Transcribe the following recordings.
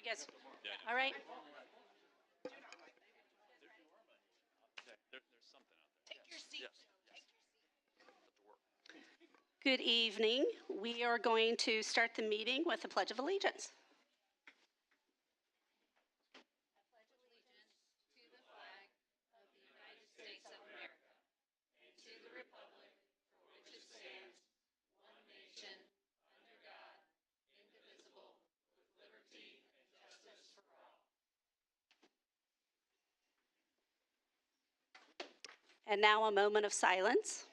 guess. All right. There's something out there. Take your seat. Yes. Good evening. We are going to start the meeting with the Pledge of Allegiance. And now a moment of silence.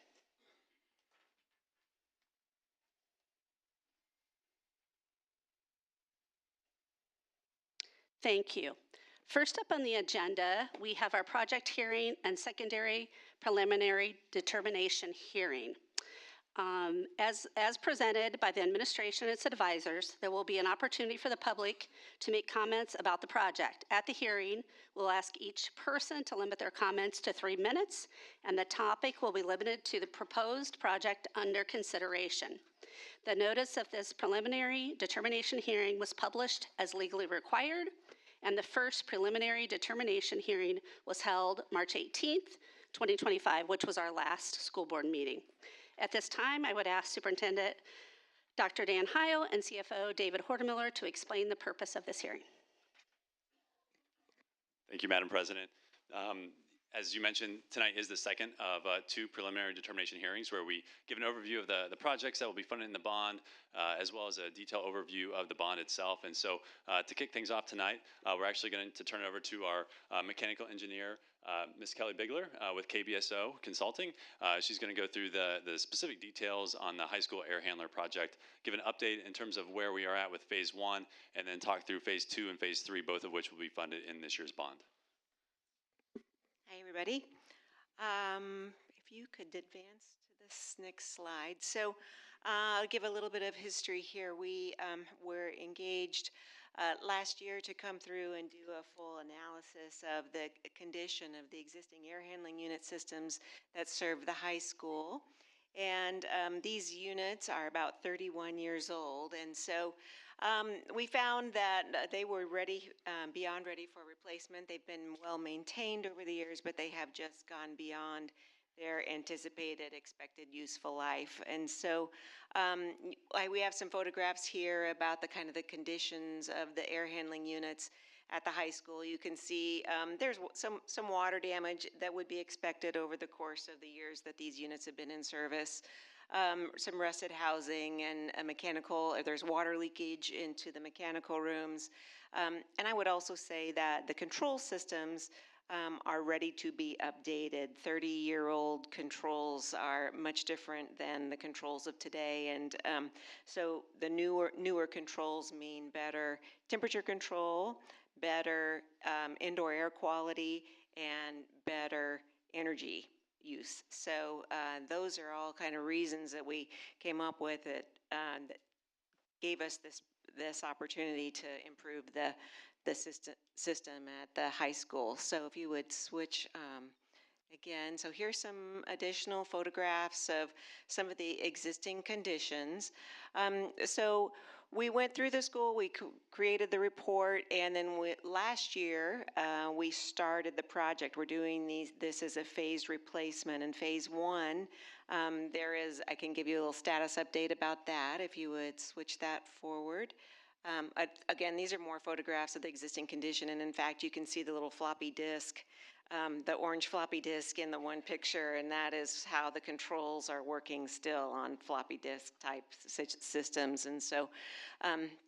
Thank you. First up on the agenda, we have our project hearing and secondary preliminary determination hearing. As presented by the administration and its advisors, there will be an opportunity for the public to make comments about the project. At the hearing, we'll ask each person to limit their comments to 3 minutes, and the topic will be limited to the proposed project under consideration. The notice of this preliminary determination hearing was published as legally required, and the first preliminary determination hearing was held March 18th, 2025, which was our last school board meeting. At this time, I would ask Superintendent Dr. Dan Heil and CFO David Hortemiller to explain the purpose of this hearing. Thank you, Madam President. As you mentioned, tonight is the second of 2 preliminary determination hearings where we give an overview of the projects that will be funded in the bond, as well as a detailed overview of the bond itself. And so to kick things off tonight, we're actually going to turn it over to our mechanical engineer, Ms. Kelly Bigler with KBSO Consulting. She's going to go through the specific details on the high school air handler project, give an update in terms of where we are at with phase 1, and then talk through phase 2 and phase 3, both of which will be funded in this year's bond. Hi, everybody. If you could advance to this next slide. So I'll give a little bit of history here. We were engaged last year to come through and do a full analysis of the condition of the existing air handling unit systems that serve the high school. And these units are about 31 years old. And so we found that they were ready, beyond ready for replacement. They've been well maintained over the years, but they have just gone beyond their anticipated expected useful life. And so we have some photographs here about the kind of the conditions of the air handling units at the high school. You can see there's some water damage that would be expected over the course of the years that these units have been in service. Some rusted housing and a mechanical, there's water leakage into the mechanical rooms. And I would also say that the control systems are ready to be updated. 30-year-old controls are much different than the controls of today. And so the newer controls mean better temperature control, better indoor air quality, and better energy use. So those are all kind of reasons that we came up with it that gave us this opportunity to improve the system at the high school. So if you would switch again. So here's some additional photographs of some of the existing conditions. So we went through the school, we created the report, and then last year we started the project. We're doing this as a phased replacement. In phase 1, I can give you a little status update about that if you would switch that forward. Again, these are more photographs of the existing condition, and in fact, you can see the little floppy disk, the orange floppy disk in the one picture, and that is how the controls are working still on floppy disk type systems. And so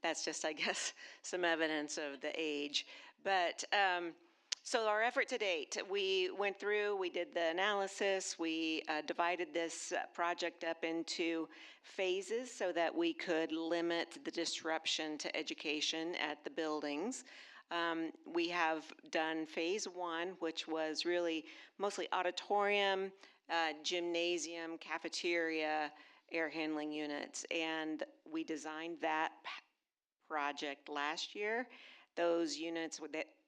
that's just, I guess, some evidence of the age. But so our effort to date, we went through, we did the analysis, we divided this project up into phases so that we could limit the disruption to education at the buildings. We have done phase 1, which was really mostly auditorium, gymnasium, cafeteria, air handling units, and we designed that project last year. Those units,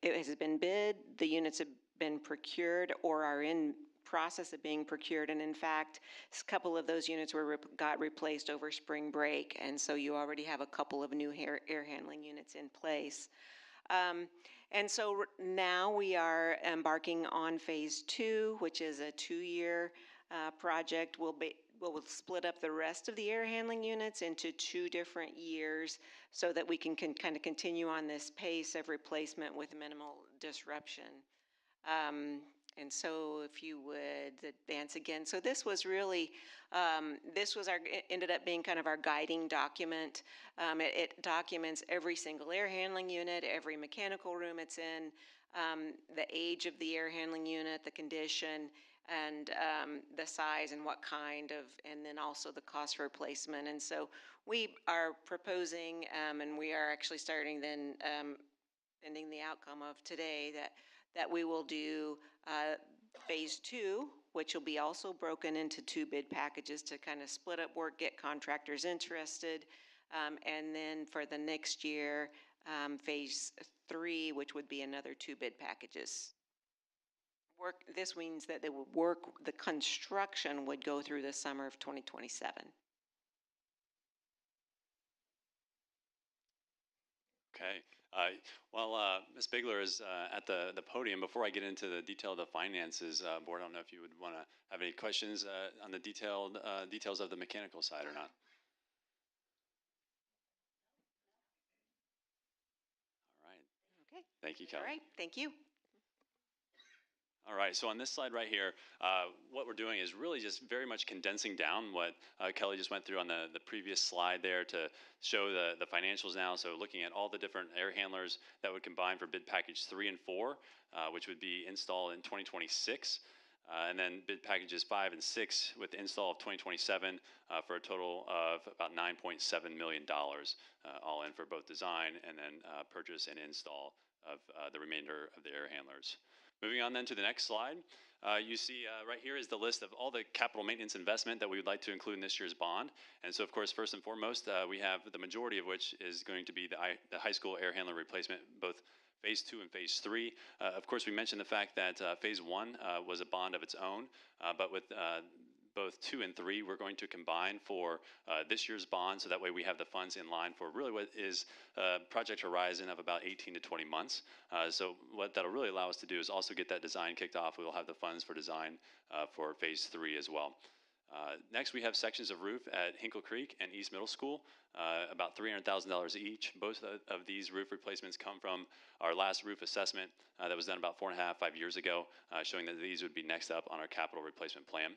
it has been bid, the units have been procured or are in process of being procured, and in fact, a couple of those units got replaced over spring break, and so you already have a couple of new air handling units in place. And so now we are embarking on phase 2, which is a 2-year project. We'll split up the rest of the air handling units into 2 different years so that we can kind of continue on this pace of replacement with minimal disruption. And so if you would advance again. So this was really, ended up being kind of our guiding document. It documents every single air handling unit, every mechanical room it's in, the age of the air handling unit, the condition, and the size and what kind of, and then also the cost for replacement. And so we are proposing, and we are actually starting then, pending the outcome of today, that we will do phase 2, which will be also broken into 2 bid packages to kind of split up work, get contractors interested, and then for the next year, phase 3, which would be another 2 bid packages. This means that the construction would go through the summer of 2027. Okay. While Ms. Bigler is at the podium, before I get into the detail of the finances, board, I don't know if you would want to have any questions on the details of the mechanical side or not. All right. Okay. Thank you, Kelly. All right. Thank you. All right, so on this slide right here, what we're doing is really just very much condensing down what Kelly just went through on the previous slide there to show the financials now. So looking at all the different air handlers that would combine for bid package 3 and 4, which would be installed in 2026. And then bid packages 5 and 6 with the install of 2027 for a total of about $9.7 million, all in for both design and then purchase and install of the remainder of the air handlers. Moving on then to the next slide, you see right here is the list of all the capital maintenance investment that we would like to include in this year's bond. And so, of course, first and foremost, we have the majority of which is going to be the high school air handler replacement, both phase 2 and phase 3. Of course, we mentioned the fact that phase 1 was a bond of its own, but with both 2 and 3, we're going to combine for this year's bond, so that way we have the funds in line for really what is a project horizon of about 18 to 20 months. So what that'll really allow us to do is also get that design kicked off. We will have the funds for design for phase 3 as well. Next, we have sections of roof at Hinkle Creek and East Middle School, about $300,000 each. Both of these roof replacements come from our last roof assessment that was done about 5 years ago, showing that these would be next up on our capital replacement plan.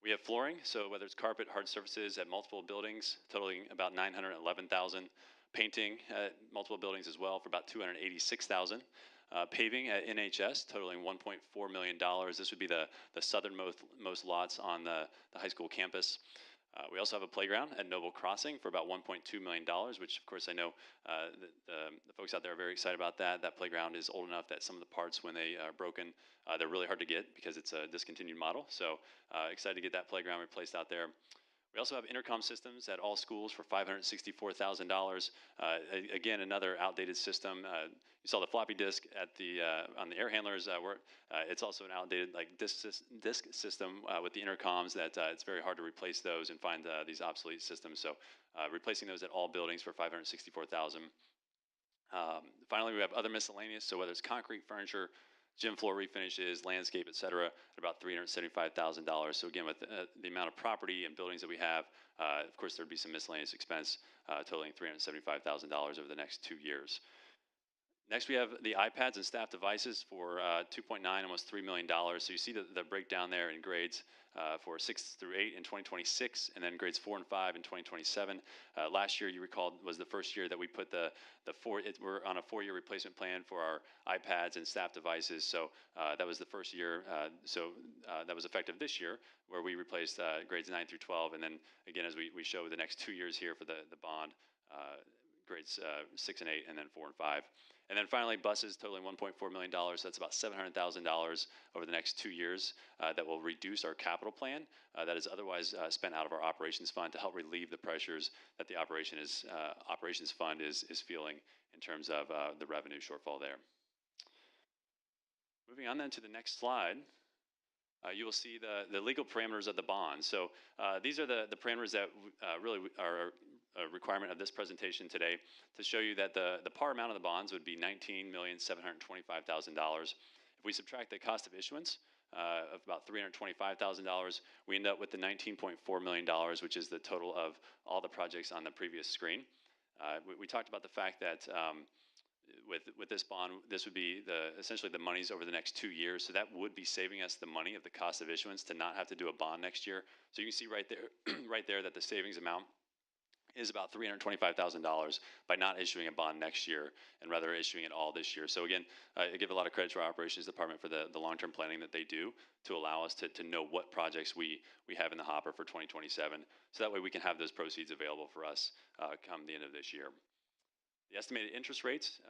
We have flooring, so whether it's carpet, hard surfaces at multiple buildings, totaling about $911,000. Painting at multiple buildings as well for about $286,000. Paving at NHS, totaling $1.4 million. This would be the southernmost lots on the high school campus. We also have a playground at Noble Crossing for about $1.2 million, which of course I know the folks out there are very excited about that. That playground is old enough that some of the parts, when they are broken, they're really hard to get because it's a discontinued model. So excited to get that playground replaced out there. We also have intercom systems at all schools for $564,000. Again, another outdated system. You saw the floppy disk at on the air handlers. It's also an outdated disk system with the intercoms that it's very hard to replace those and find these obsolete systems. So replacing those at all buildings for $564,000. Finally, we have other miscellaneous. So whether it's concrete, furniture, gym floor refinishes, landscape, et cetera, at about $375,000. So again, with the amount of property and buildings that we have, of course, there'd be some miscellaneous expense totaling $375,000 over the next 2 years. Next, we have the iPads and staff devices for $2.9, almost $3 million. So you see the breakdown there in grades for 6 through 8 in 2026, and then grades 4 and 5 in 2027. Last year, you recall, was the first year that we put we're on a 4-year replacement plan for our iPads and staff devices. So that was the first year. That was effective this year, where we replaced grades 9 through 12. And then again, as we show the next 2 years here for the bond, grades 6 and 8, and then 4 and 5. And then finally, buses totaling $1.4 million. So that's about $700,000 over the next 2 years that will reduce our capital plan that is otherwise spent out of our operations fund to help relieve the pressures that the operations fund is feeling in terms of the revenue shortfall there. Moving on then to the next slide. You will see the legal parameters of the bond. So these are the parameters that really are a requirement of this presentation today to show you that the par amount of the bonds would be $19,725,000. If we subtract the cost of issuance of about $325,000, we end up with the $19.4 million, which is the total of all the projects on the previous screen. We talked about the fact that with this bond, this would be essentially the monies over the next 2 years. So that would be saving us the money of the cost of issuance to not have to do a bond next year. So you can see right there, right there that the savings amount is about $325,000 by not issuing a bond next year and rather issuing it all this year. So again, I give a lot of credit to our operations department for the long-term planning that they do to allow us to know what projects we have in the hopper for 2027. So that way we can have those proceeds available for us come the end of this year. The estimated interest rates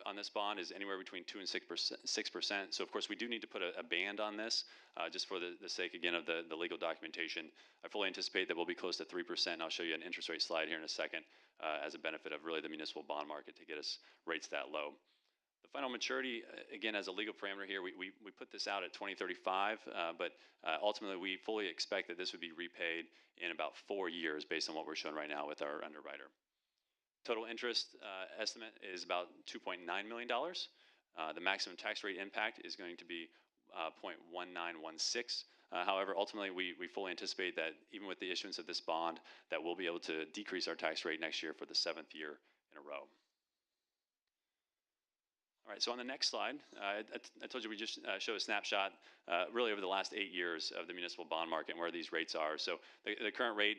on this bond is anywhere between 2% and 6%. So of course we do need to put a band on this just for the sake again of the legal documentation. I fully anticipate that we'll be close to 3%. I'll show you an interest rate slide here in a second as a benefit of really the municipal bond market to get us rates that low. The final maturity, again, as a legal parameter here, we put this out at 2035, but ultimately we fully expect that this would be repaid in about 4 years based on what we're showing right now with our underwriter. Total interest estimate is about $2.9 million. The maximum tax rate impact is going to be 0.1916. However, ultimately, we fully anticipate that even with the issuance of this bond, that we'll be able to decrease our tax rate next year for the 7th year in a row. All right, so on the next slide, I told you we just show a snapshot really over the last 8 years of the municipal bond market and where these rates are. So the current rate,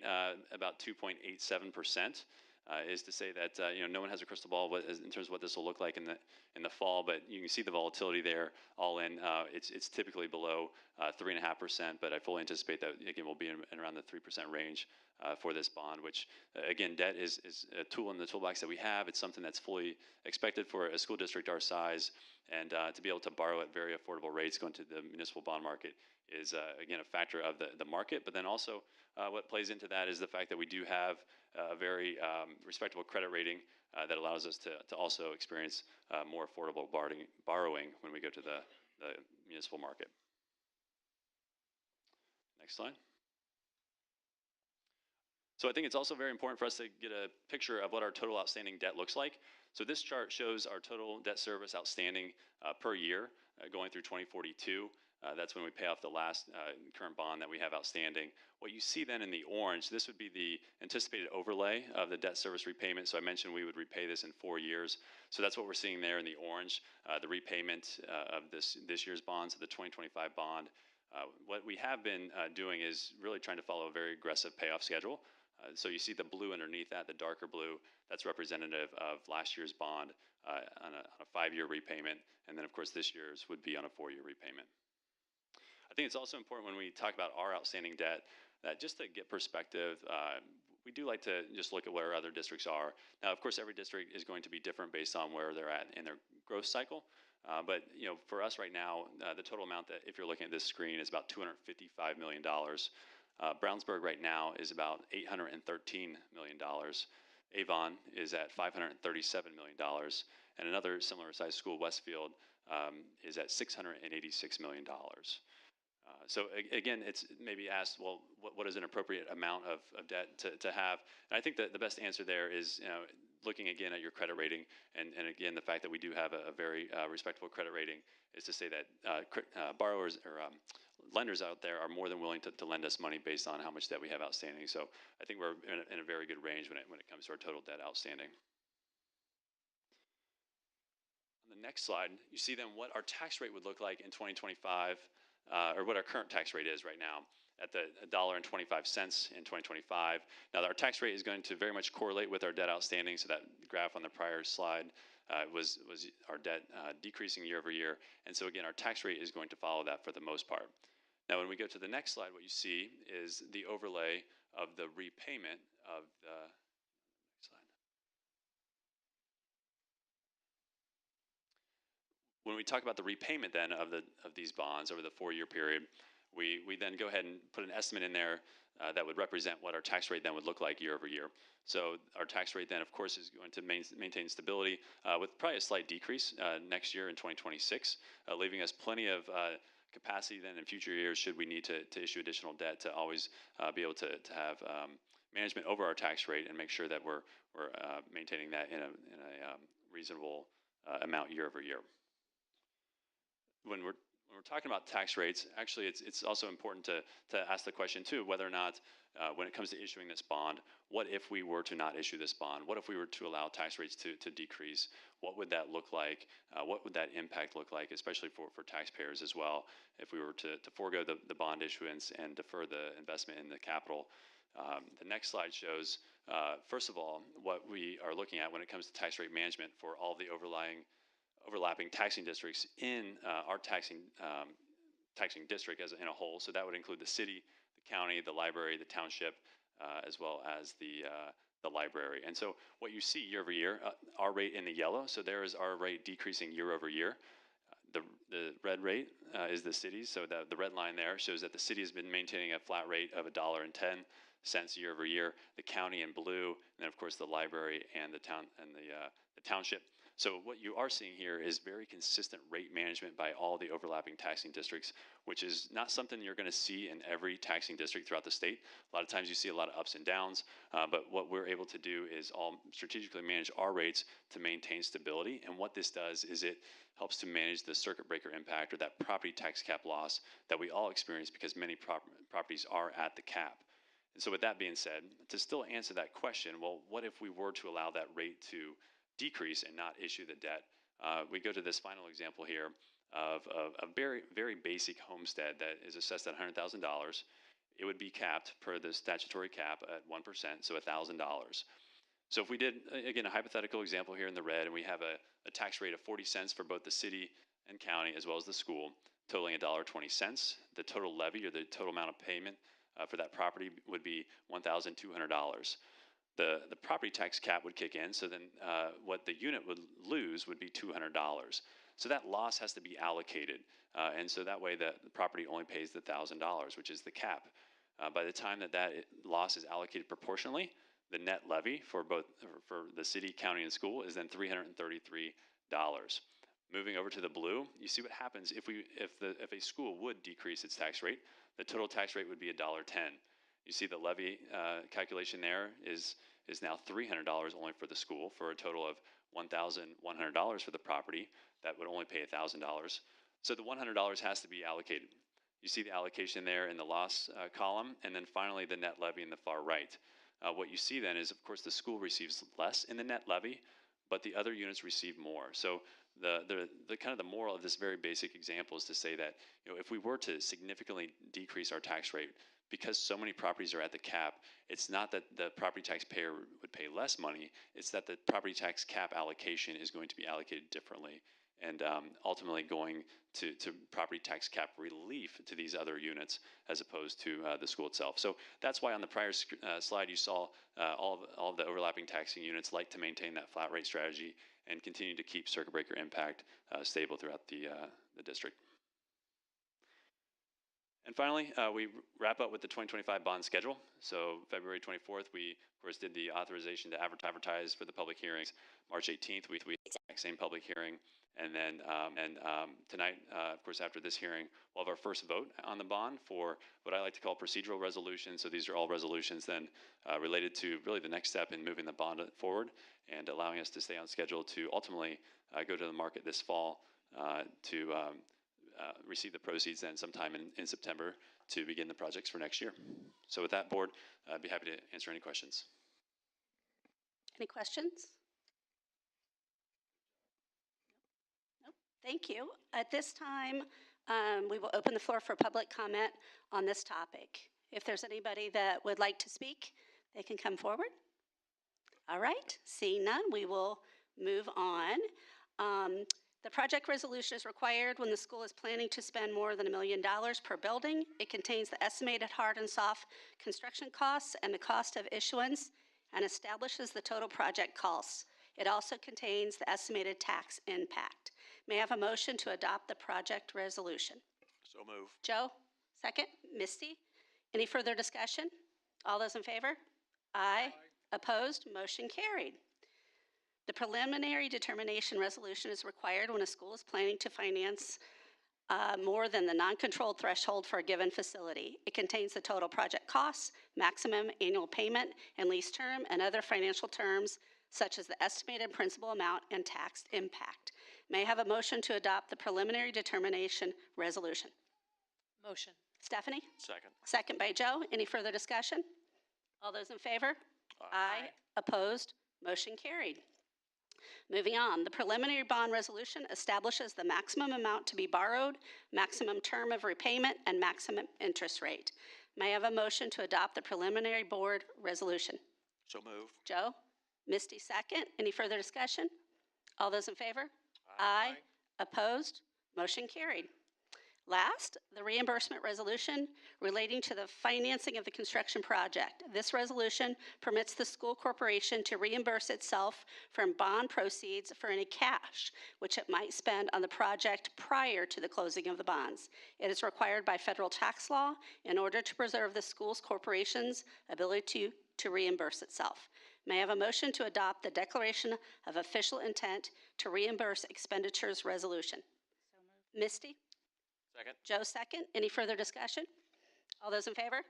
about 2.87%. Is to say that no one has a crystal ball in terms of what this will look like in the fall, but you can see the volatility there. All in, it's typically below 3.5%, but I fully anticipate that again we'll be in around the 3% range for this bond. Which again, debt is a tool in the toolbox that we have. It's something that's fully expected for a school district our size, and to be able to borrow at very affordable rates going to the municipal bond market is again a factor of the market, but then also what plays into that is the fact that we do have a very respectable credit rating that allows us to also experience more affordable borrowing when we go to the municipal market. Next slide. So I think it's also very important for us to get a picture of what our total outstanding debt looks like. So this chart shows our total debt service outstanding per year going through 2042. That's when we pay off the last current bond that we have outstanding. What you see then in the orange, this would be the anticipated overlay of the debt service repayment. So I mentioned we would repay this in 4 years. So that's what we're seeing there in the orange, the repayment of this year's bond, so the 2025 bond. What we have been doing is really trying to follow a very aggressive payoff schedule. So you see the blue underneath that, the darker blue, that's representative of last year's bond on a 5-year repayment. And then of course this year's would be on a 4-year repayment. I think it's also important when we talk about our outstanding debt that just to get perspective, we do like to just look at where other districts are. Now, of course, every district is going to be different based on where they're at in their growth cycle. But for us right now, the total amount that, if you're looking at this screen, is about $255 million. Brownsburg right now is about $813 million. Avon is at $537 million. And another similar sized school, Westfield, is at $686 million. So again, it's maybe asked, well, what is an appropriate amount of debt to have? And I think that the best answer there is looking again at your credit rating, and again, the fact that we do have a very respectable credit rating is to say that borrowers or lenders out there are more than willing to lend us money based on how much debt we have outstanding. So I think we're in a very good range when it comes to our total debt outstanding. On the next slide, you see then what our tax rate would look like in 2025, or what our current tax rate is right now at the $1.25 in 2025. Now, our tax rate is going to very much correlate with our debt outstanding. So that graph on the prior slide was our debt decreasing year over year. And so again, our tax rate is going to follow that for the most part. Now, when we go to the next slide, what you see is the overlay of the repayment of the slide. When we talk about the repayment then of these bonds over the 4-year period, we then go ahead and put an estimate in there that would represent what our tax rate then would look like year over year. So our tax rate then, of course, is going to maintain stability with probably a slight decrease next year in 2026, leaving us plenty of capacity then in future years should we need to issue additional debt to always be able to have management over our tax rate and make sure that we're maintaining that in a reasonable amount year over year. When we're talking about tax rates, actually, it's also important to ask the question too, whether or not, when it comes to issuing this bond, what if we were to not issue this bond? What if we were to allow tax rates to decrease? What would that look like? What would that impact look like, especially for taxpayers as well, if we were to forego the bond issuance and defer the investment in the capital? The next slide shows, first of all, what we are looking at when it comes to tax rate management for all the overlapping taxing districts in our taxing district as in a whole. So that would include the city, the county, the library, the township, as well as the library. And so what you see year over year, our rate in the yellow, so there is our rate decreasing year over year. The red rate is the city's, so the red line there shows that the city has been maintaining a flat rate of $1.10 year over year. The county in blue, and then of course the library and the township. So what you are seeing here is very consistent rate management by all the overlapping taxing districts, which is not something you're going to see in every taxing district throughout the state. A lot of times you see a lot of ups and downs, but what we're able to do is all strategically manage our rates to maintain stability. And what this does is it helps to manage the circuit breaker impact, or that property tax cap loss that we all experience because many properties are at the cap. And so with that being said, to still answer that question, well, what if we were to allow that rate to decrease and not issue the debt? We go to this final example here of a very, very basic homestead that is assessed at $100,000. It would be capped per the statutory cap at 1%, so $1,000. So if we did, again, a hypothetical example here in the red, and we have a tax rate of 40 cents for both the city and county as well as the school, totaling $1.20, the total levy, or the total amount of payment for that property, would be $1,200. The property tax cap would kick in, so then what the unit would lose would be $200. So that loss has to be allocated, and so that way the property only pays the $1,000, which is the cap. By the time that loss is allocated proportionally, the net levy for the city, county, and school is then $333. Moving over to the blue, you see what happens if a school would decrease its tax rate. The total tax rate would be $1.10. You see the levy calculation there is now $300 only for the school, for a total of $1,100 for the property that would only pay $1,000. So the $100 has to be allocated. You see the allocation there in the loss column, and then finally the net levy in the far right. What you see then is, of course, the school receives less in the net levy, but the other units receive more. So the kind of the moral of this very basic example is to say that, if we were to significantly decrease our tax rate, because so many properties are at the cap, it's not that the property taxpayer would pay less money, it's that the property tax cap allocation is going to be allocated differently, and ultimately going to property tax cap relief to these other units as opposed to the school itself. So that's why on the prior slide you saw all of the overlapping taxing units like to maintain that flat rate strategy and continue to keep circuit breaker impact stable throughout the district. And finally, we wrap up with the 2025 bond schedule. So February 24th, we, of course, did the authorization to advertise for the public hearings. March 18th, we exact same public hearing. And then tonight, of course, after this hearing, we'll have our first vote on the bond for what I like to call procedural resolutions. So these are all resolutions then related to really the next step in moving the bond forward and allowing us to stay on schedule to ultimately go to the market this fall to receive the proceeds then sometime in September to begin the projects for next year. So with that, board, I'd be happy to answer any questions. Any questions? Nope. Thank you. At this time, we will open the floor for public comment on this topic. If there's anybody that would like to speak, they can come forward. All right. Seeing none, we will move on. The project resolution is required when the school is planning to spend more than $1 million per building. It contains the estimated hard and soft construction costs and the cost of issuance, and establishes the total project costs. It also contains the estimated tax impact. May I have a motion to adopt the project resolution? So move. Joe, second. Misty, any further discussion? All those in favor? Aye. Opposed? Motion carried. The preliminary determination resolution is required when a school is planning to finance more than the non-controlled threshold for a given facility. It contains the total project costs, maximum annual payment and lease term, and other financial terms such as the estimated principal amount and tax impact. May I have a motion to adopt the preliminary determination resolution? Motion. Stephanie? Second. Second by Joe. Any further discussion? All those in favor? Aye. Opposed? Motion carried. Moving on, the preliminary bond resolution establishes the maximum amount to be borrowed, maximum term of repayment, and maximum interest rate. May I have a motion to adopt the preliminary board resolution? So moved. Joe? Misty, second. Any further discussion? All those in favor? Aye. Opposed? Motion carried. Last, the reimbursement resolution relating to the financing of the construction project. This resolution permits the school corporation to reimburse itself from bond proceeds for any cash which it might spend on the project prior to the closing of the bonds. It is required by federal tax law in order to preserve the school's corporation's ability to reimburse itself. May I have a motion to adopt the Declaration of Official Intent to Reimburse Expenditures Resolution? Misty? Second. Joe, second. Any further discussion? All those in favor?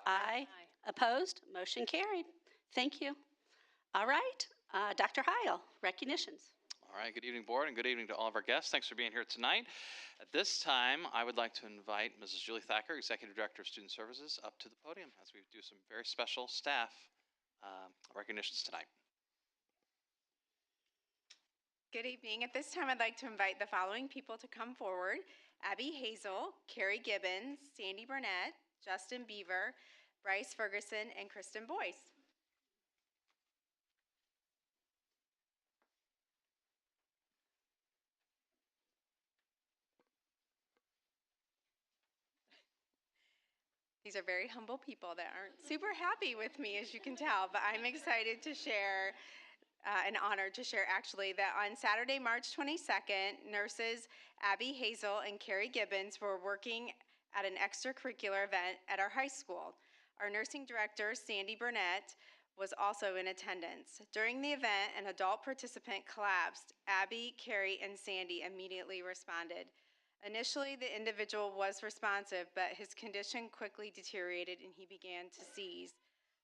Aye. Opposed? Motion carried. Thank you. All right, Dr. Heil, recognitions. All right, good evening, board, and good evening to all of our guests. Thanks for being here tonight. At this time, I would like to invite Mrs. Julie Thacker, Executive Director of Student Services, up to the podium as we do some very special staff recognitions tonight. Good evening. At this time, I'd like to invite the following people to come forward: Abby Hazel, Carrie Gibbons, Sandy Burnett, Justin Beaver, Bryce Ferguson, and Kristen Boyce. These are very humble people that aren't super happy with me, as you can tell, but I'm excited to share, and honored to share actually, that on Saturday, March 22nd, nurses Abby Hazel and Carrie Gibbons were working at an extracurricular event at our high school. Our nursing director, Sandy Burnett, was also in attendance. During the event, an adult participant collapsed. Abby, Carrie, and Sandy immediately responded. Initially, the individual was responsive, but his condition quickly deteriorated and he began to seize.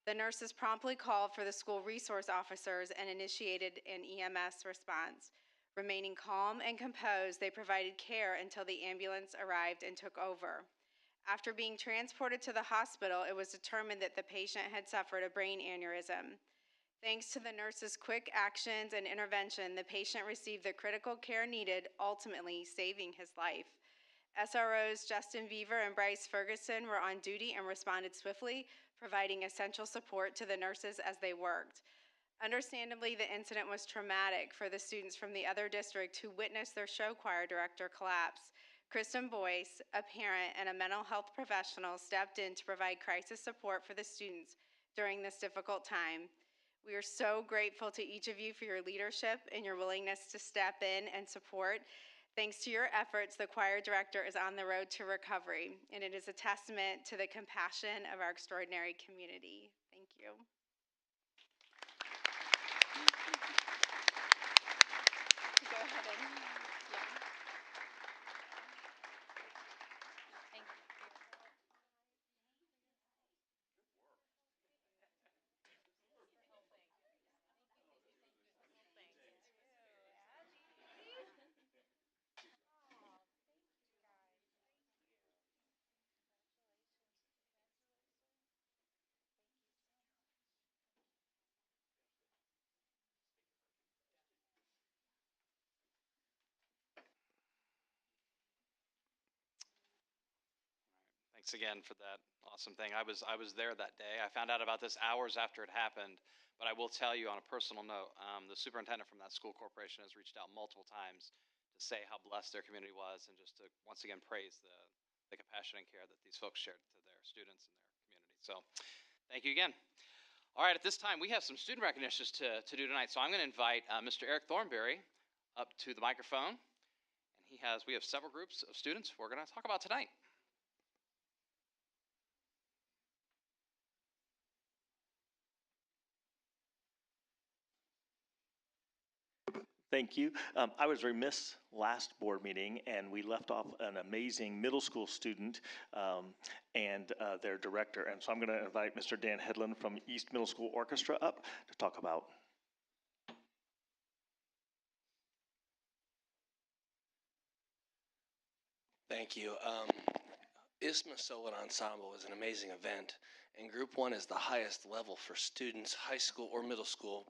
The nurses promptly called for the school resource officers and initiated an EMS response. Remaining calm and composed, they provided care until the ambulance arrived and took over. After being transported to the hospital, it was determined that the patient had suffered a brain aneurysm. Thanks to the nurses' quick actions and intervention, the patient received the critical care needed, ultimately saving his life. SROs Justin Beaver and Bryce Ferguson were on duty and responded swiftly, providing essential support to the nurses as they worked. Understandably, the incident was traumatic for the students from the other district who witnessed their show choir director collapse. Kristen Boyce, a parent and a mental health professional, stepped in to provide crisis support for the students during this difficult time. We are so grateful to each of you for your leadership and your willingness to step in and support. Thanks to your efforts, the choir director is on the road to recovery, and it is a testament to the compassion of our extraordinary community. Thank you. Go ahead and, yeah. Thank you. Thanks again for that awesome thing. I was there that day. I found out about this hours after it happened, but I will tell you on a personal note, the superintendent from that school corporation has reached out multiple times to say how blessed their community was and just to once again praise the compassion and care that these folks shared to their students and their community. So thank you again. All right, at this time, we have some student recognitions to do tonight. So I'm going to invite Mr. Eric Thornberry up to the microphone. And we have several groups of students we're going to talk about tonight. Thank you. I was remiss last board meeting, and we left off an amazing middle school student and their director. And so I'm going to invite Mr. Dan Hedlund from East Middle School Orchestra up to talk about. Thank you. Isthmus Solo Ensemble is an amazing event, and Group 1 is the highest level for students, high school or middle school.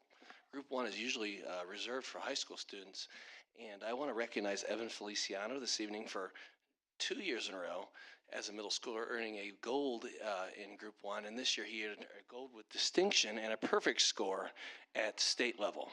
Group 1 is usually reserved for high school students, and I want to recognize Evan Feliciano this evening for 2 years in a row as a middle schooler, earning a gold in Group 1, and this year he earned a gold with distinction and a perfect score at state level.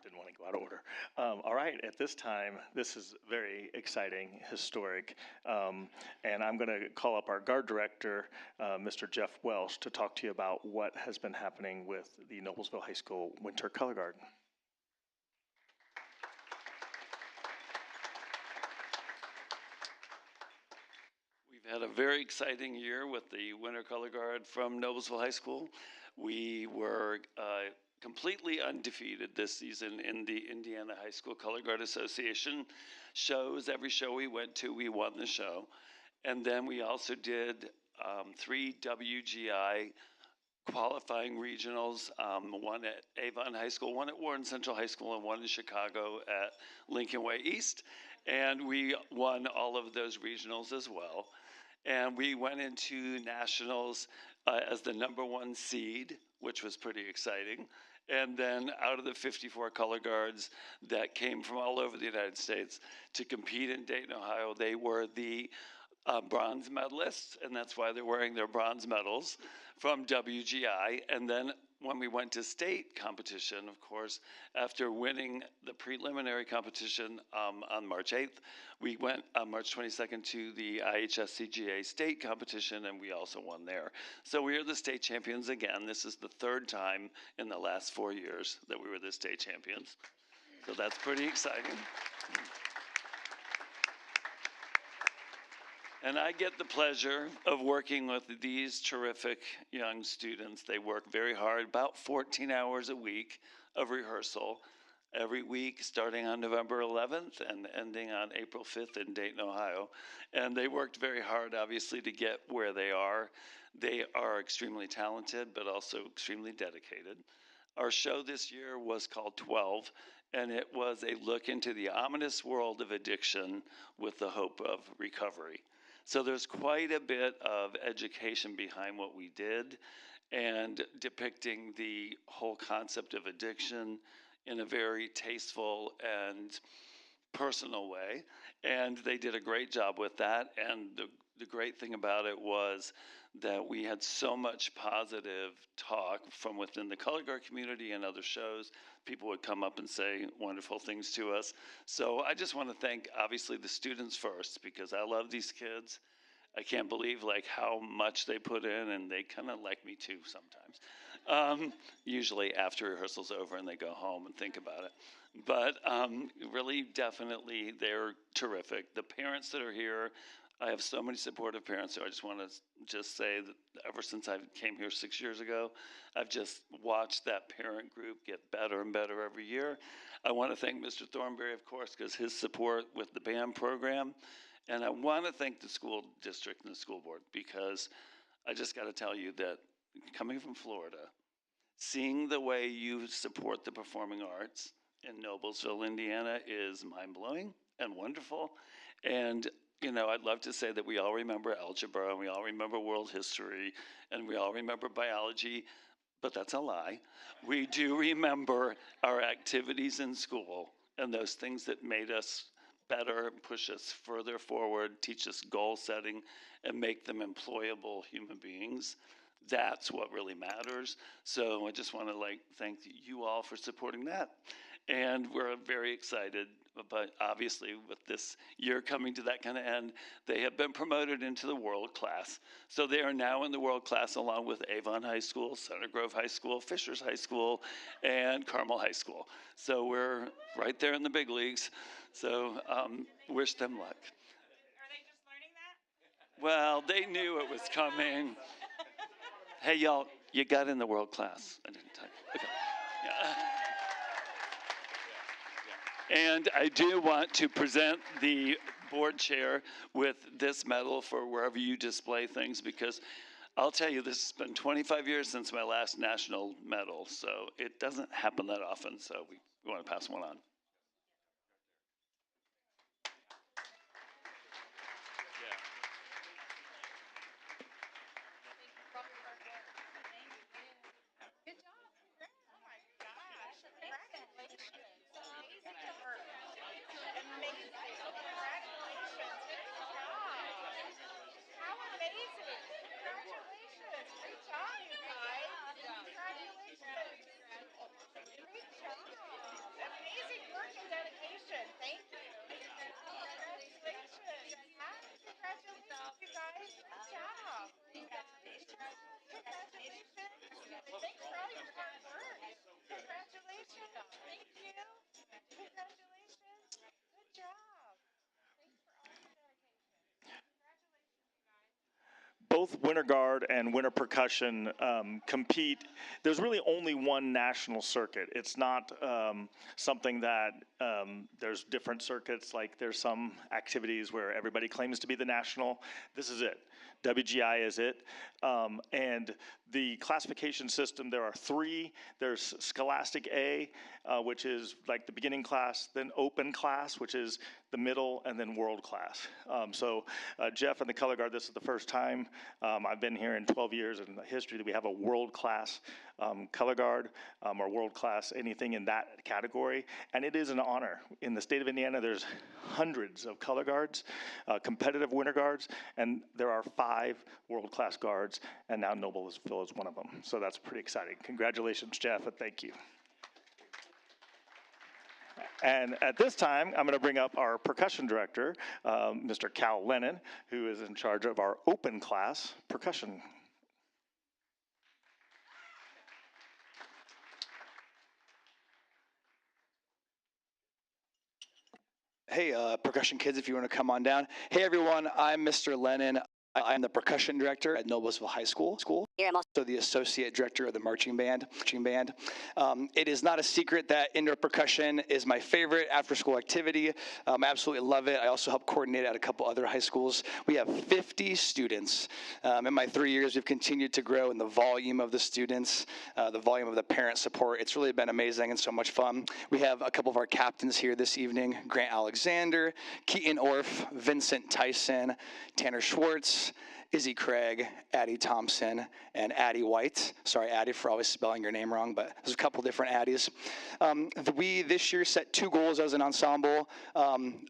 Didn't want to go out of order. All right, at this time, this is very exciting, historic, and I'm going to call up our guard director, Mr. Jeff Welsh, to talk to you about what has been happening with the Noblesville High School Winter Color Guard. We've had a very exciting year with the Winter Color Guard from Noblesville High School. We were completely undefeated this season in the Indiana High School Color Guard Association shows. Every show we went to, we won the show. And then we also did 3 WGI qualifying regionals, one at Avon High School, one at Warren Central High School, and one in Chicago at Lincoln Way East. And we won all of those regionals as well. And we went into nationals as the #1 seed, which was pretty exciting. And then out of the 54 color guards that came from all over the United States to compete in Dayton, Ohio, they were the bronze medalists, and that's why they're wearing their bronze medals from WGI. And then when we went to state competition, of course, after winning the preliminary competition on March 8th, we went on March 22nd to the IHSCGA state competition, and we also won there. So we are the state champions again. This is the 3rd time in the last 4 years that we were the state champions. So that's pretty exciting. And I get the pleasure of working with these terrific young students. They work very hard, about 14 hours a week of rehearsal every week, starting on November 11th and ending on April 5th in Dayton, Ohio. And they worked very hard, obviously, to get where they are. They are extremely talented, but also extremely dedicated. Our show this year was called 12, and it was a look into the ominous world of addiction with the hope of recovery. So there's quite a bit of education behind what we did and depicting the whole concept of addiction in a very tasteful and personal way. And they did a great job with that. And the great thing about it was that we had so much positive talk from within the color guard community and other shows. People would come up and say wonderful things to us. So I just want to thank, obviously, the students first, because I love these kids. I can't believe how much they put in, and they kind of like me too sometimes. Usually after rehearsal's over and they go home and think about it. But really, definitely, they're terrific. The parents that are here, I have so many supportive parents, so I just want to just say that ever since I came here 6 years ago, I've just watched that parent group get better and better every year. I want to thank Mr. Thornberry, of course, because his support with the band program. And I want to thank the school district and the school board, because I just got to tell you that coming from Florida, seeing the way you support the performing arts in Noblesville, Indiana is mind-blowing and wonderful. And I'd love to say that we all remember algebra, and we all remember world history, and we all remember biology, but that's a lie. We do remember our activities in school and those things that made us better, push us further forward, teach us goal setting, and make them employable human beings. That's what really matters. So I just want to thank you all for supporting that. And we're very excited, but obviously with this year coming to that kind of end, they have been promoted into the world class. So they are now in the world class along with Avon High School, Center Grove High School, Fishers High School, and Carmel High School. So we're right there in the big leagues. So wish them luck. Are they just learning that? Well, they knew it was coming. Hey, y'all, you got in the world class. I didn't tell you. Okay. Yeah. And I do want to present the board chair with this medal for wherever you display things, because I'll tell you, this has been 25 years since my last national medal, so it doesn't happen that often, so we want to pass one on. Good job. Oh my gosh. Congratulations. Amazing work. Amazing. Congratulations. Good job. How amazing. Congratulations. Great job, you guys. Congratulations. Great job. Amazing work and dedication. Thank you. Congratulations. Congratulations, you guys. Good job. Congratulations. Thanks for all your hard work. Congratulations. Thank you. Congratulations. Good job. Thanks for all your dedication. Congratulations, you guys. Both Winter Guard and Winter Percussion compete. There's really only one national circuit. It's not something that there's different circuits, like there's some activities where everybody claims to be the national. This is it. WGI is it. And the classification system, there are three. There's Scholastic A, which is like the beginning class, then Open Class, which is the middle, and then World Class. So Jeff and the Color Guard, this is the first time I've been here in 12 years in history that we have a World Class Color Guard or World Class anything in that category. And it is an honor. In the state of Indiana, there's hundreds of Color Guards, competitive Winter Guards, and there are 5 World Class Guards, and now Noblesville is one of them. So that's pretty exciting. Congratulations, Jeff, and thank you. And at this time, I'm going to bring up our percussion director, Mr. Cal Lennon, who is in charge of our open class percussion. Hey, percussion kids, if you want to come on down. Hey, everyone, I'm Mr. Lennon. I'm the percussion director at Noblesville High School. Here I'm also the associate director of the marching band. It is not a secret that indoor percussion is my favorite after-school activity. I absolutely love it. I also help coordinate at a couple other high schools. We have 50 students. In my 3 years, we've continued to grow in the volume of the students, the volume of the parent support. It's really been amazing and so much fun. We have a couple of our captains here this evening: Grant Alexander, Keaton Orff, Vincent Tyson, Tanner Schwartz, Izzy Craig, Addie Thompson, and Addie White. Sorry, Addie, for always spelling your name wrong, but there's a couple different Addies. We this year set 2 goals as an ensemble,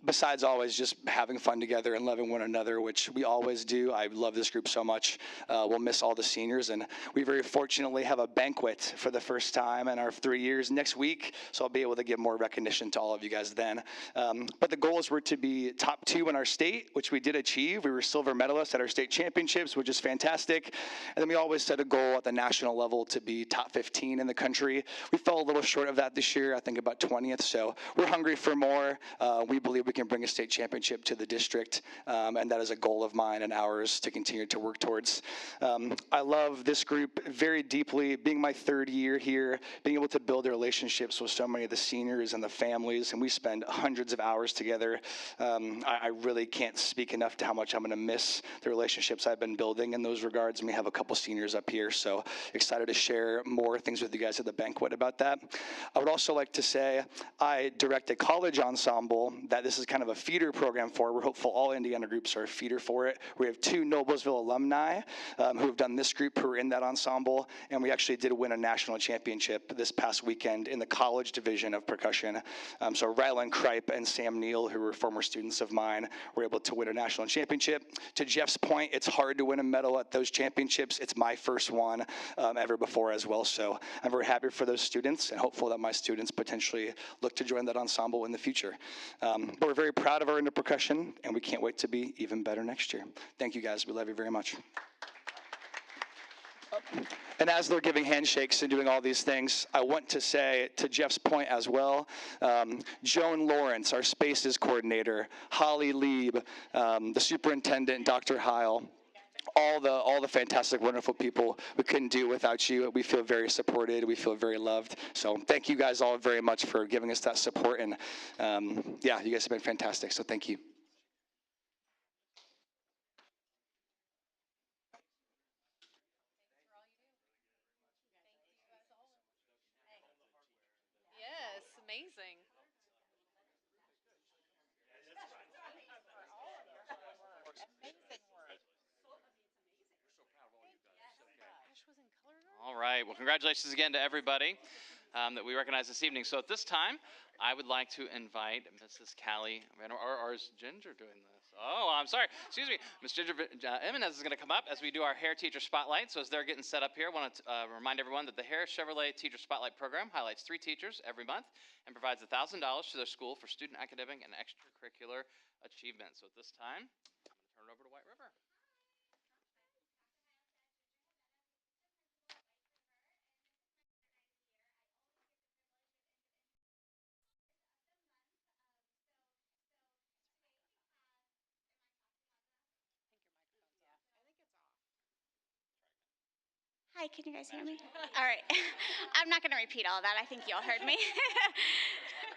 besides always just having fun together and loving one another, which we always do. I love this group so much. We'll miss all the seniors, and we very fortunately have a banquet for the first time in our 3 years next week, so I'll be able to give more recognition to all of you guys then. But the goals were to be top 2 in our state, which we did achieve. We were silver medalists at our state championships, which is fantastic. And then we always set a goal at the national level to be top 15 in the country. We fell a little short of that this year, I think about 20th, so we're hungry for more. We believe we can bring a state championship to the district, and that is a goal of mine and ours to continue to work towards. I love this group very deeply, being my 3rd year here, being able to build relationships with so many of the seniors and the families, and we spend hundreds of hours together. I really can't speak enough to how much I'm going to miss the relationships I've been building in those regards, and we have a couple seniors up here, so excited to share more things with you guys at the banquet about that. I would also like to say I direct a college ensemble that this is kind of a feeder program for. We're hopeful all Indiana groups are a feeder for it. We have 2 Noblesville alumni who have done this group, who are in that ensemble, and we actually did win a national championship this past weekend in the college division of percussion. So Rylan Kripe and Sam Neal, who were former students of mine, were able to win a national championship. To Jeff's point, it's it's hard to win a medal at those championships. It's my first one ever before as well. So I'm very happy for those students and hopeful that my students potentially look to join that ensemble in the future. But we're very proud of our indoor percussion, and we can't wait to be even better next year. Thank you, guys. We love you very much. And as they're giving handshakes and doing all these things, I want to say, to Jeff's point as well, Joan Lawrence, our spaces coordinator, Holly Lieb, the superintendent, Dr. Heil, all the fantastic, wonderful people we couldn't do without you. We feel very supported. We feel very loved. So thank you guys all very much for giving us that support. And yeah, you guys have been fantastic. So thank you. Yes, amazing. All right. Well, congratulations again to everybody that we recognize this evening. So at this time, I would like to invite Mrs. Callie, or is Ginger doing this? Oh, I'm sorry. Excuse me. Ms. Ginger Jimenez is going to come up as we do our Hair Teacher Spotlight. So as they're getting set up here, I want to remind everyone that the Hair Chevrolet Teacher Spotlight program highlights 3 teachers every month and provides $1,000 to their school for student academic and extracurricular achievement. So at this time, I'm going to turn it over to White River. Hi, can you guys hear me? All right. I'm not going to repeat all that. I think you all heard me.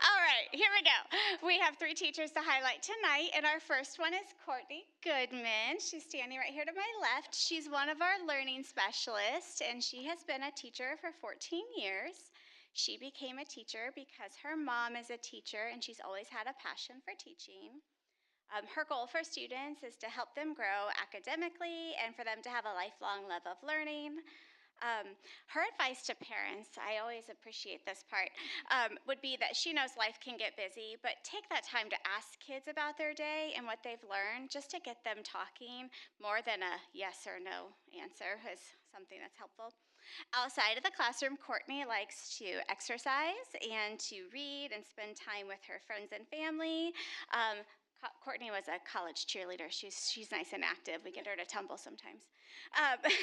All right, here we go. We have 3 teachers to highlight tonight, and our first one is Courtney Goodman. She's standing right here to my left. She's one of our learning specialists, and she has been a teacher for 14 years. She became a teacher because her mom is a teacher, and she's always had a passion for teaching. Her goal for students is to help them grow academically and for them to have a lifelong love of learning. Her advice to parents, I always appreciate this part, would be that she knows life can get busy, but take that time to ask kids about their day and what they've learned just to get them talking more than a yes or no answer is something that's helpful. Outside of the classroom, Courtney likes to exercise and to read and spend time with her friends and family. Courtney was a college cheerleader. She's nice and active. We get her to tumble sometimes.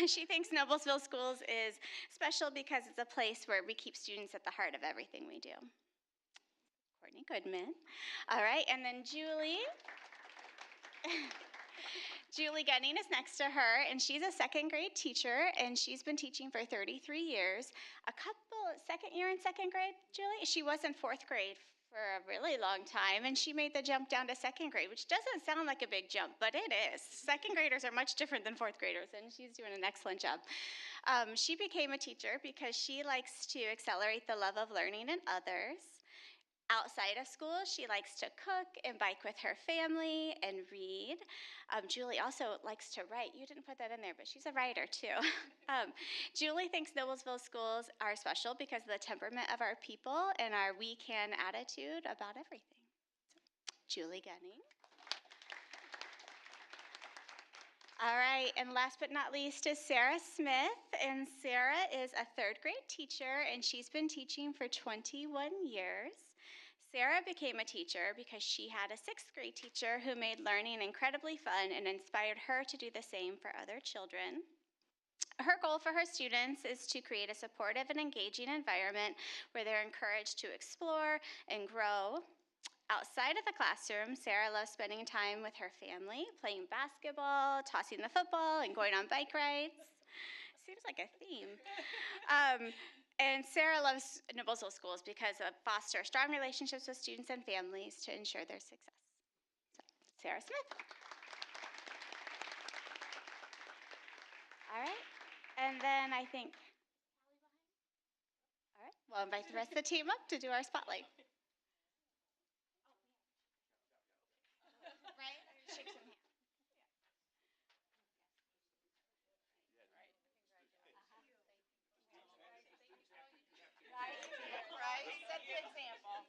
She thinks Noblesville Schools is special because it's a place where we keep students at the heart of everything we do. Courtney Goodman. All right, and then Julie. Julie Gunning is next to her, and she's a 2nd grade teacher, and she's been teaching for 33 years. Second year in 2nd grade, Julie? She was in 4th grade for a really long time, and she made the jump down to 2nd grade, which doesn't sound like a big jump, but it is. 2nd graders are much different than 4th graders, and she's doing an excellent job. She became a teacher because she likes to accelerate the love of learning in others. Outside of school, she likes to cook and bike with her family and read. Julie also likes to write. You didn't put that in there, but she's a writer too. Julie thinks Noblesville schools are special because of the temperament of our people and our we can attitude about everything. So, Julie Gunning. All right, and last but not least is Sarah Smith, and Sarah is a 3rd grade teacher, and she's been teaching for 21 years. Sarah became a teacher because she had a 6th grade teacher who made learning incredibly fun and inspired her to do the same for other children. Her goal for her students is to create a supportive and engaging environment where they're encouraged to explore and grow. Outside of the classroom, Sarah loves spending time with her family, playing basketball, tossing the football, and going on bike rides. Seems like a theme. And Sarah loves Noblesville Schools because of foster strong relationships with students and families to ensure their success. So, Sarah Smith. All right, and then I think, all right, we'll invite the rest of the team up to do our spotlight. Right? Shake some hands. Right? Set the example.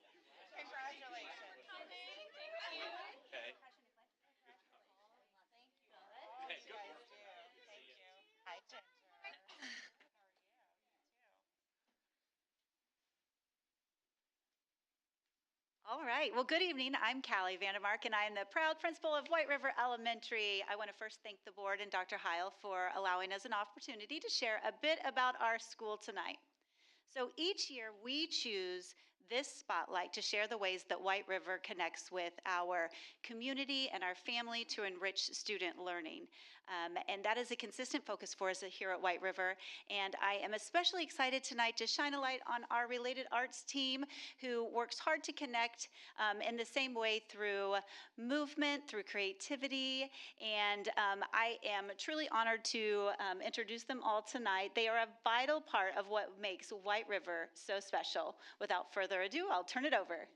Congratulations. Thank you. Okay. Thank you. All you guys do. All right. Well, good evening. I'm Callie Vandermark, and I am the proud principal of White River Elementary. I want to first thank the board and Dr. Heil for allowing us an opportunity to share a bit about our school tonight. So each year we choose this spotlight to share the ways that White River connects with our community and our family to enrich student learning. And that is a consistent focus for us here at White River. And I am especially excited tonight to shine a light on our related arts team, who works hard to connect in the same way through movement, through creativity. And I am truly honored to introduce them all tonight. They are a vital part of what makes White River so special. Without further ado, I'll turn it over.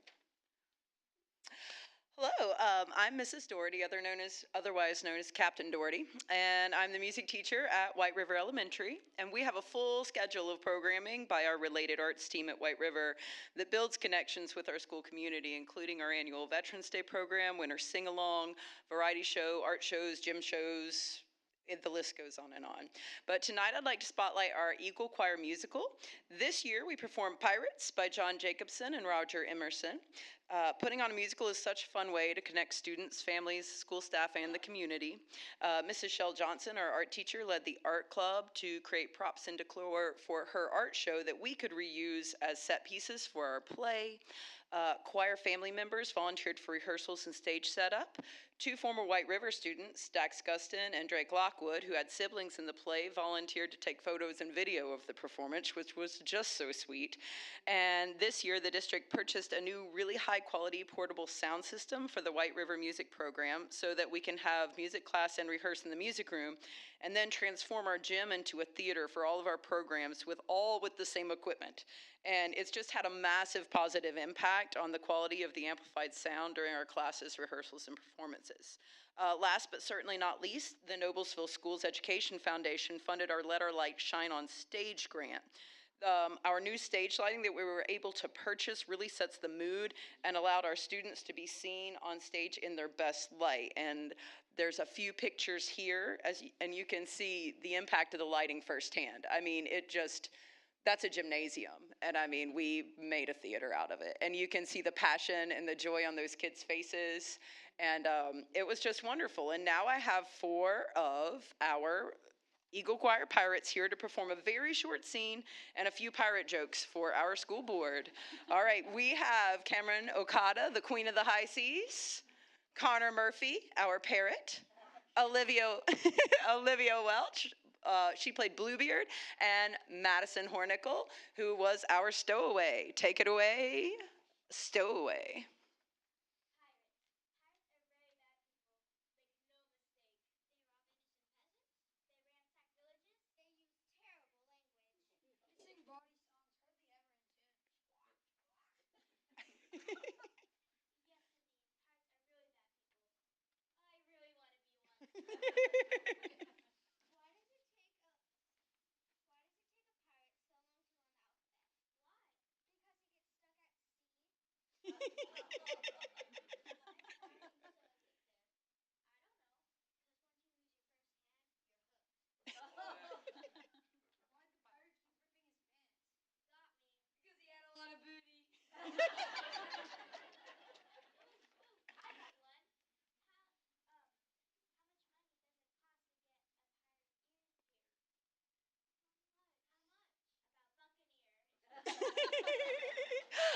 Hello, I'm Mrs. Doherty, otherwise known as Captain Doherty, and I'm the music teacher at White River Elementary. And we have a full schedule of programming by our related arts team at White River that builds connections with our school community, including our annual Veterans Day program, winter sing-along, variety show, art shows, gym shows. The list goes on and on. But tonight I'd like to spotlight our Eagle Choir musical. This year we performed Pirates by John Jacobson and Roger Emerson. Putting on a musical is such a fun way to connect students, families, school staff, and the community. Mrs. Shell Johnson, our art teacher, led the art club to create props and decor for her art show that we could reuse as set pieces for our play. Choir family members volunteered for rehearsals and stage setup. Two former White River students, Dax Guston and Drake Lockwood, who had siblings in the play, volunteered to take photos and video of the performance, which was just so sweet. And this year, the district purchased a new, really high-quality portable sound system for the White River music program so that we can have music class and rehearse in the music room, and then transform our gym into a theater for all of our programs with the same equipment. And it's just had a massive positive impact on the quality of the amplified sound during our classes, rehearsals, and performances. Last but certainly not least, the Noblesville Schools Education Foundation funded our Let Our Light Shine on Stage grant. Our new stage lighting that we were able to purchase really sets the mood and allowed our students to be seen on stage in their best light. And there's a few pictures here, and you can see the impact of the lighting firsthand. I mean, that's a gymnasium, and I mean, we made a theater out of it. And you can see the passion and the joy on those kids' faces, and it was just wonderful. And now I have 4 of our Eagle Choir Pirates here to perform a very short scene and a few pirate jokes for our school board. All right, we have Cameron Okada, the Queen of the High Seas, Connor Murphy, our parrot, Olivia Welch, she played Bluebeard, and Madison Hornicle, who was our stowaway. Take it away, stowaway.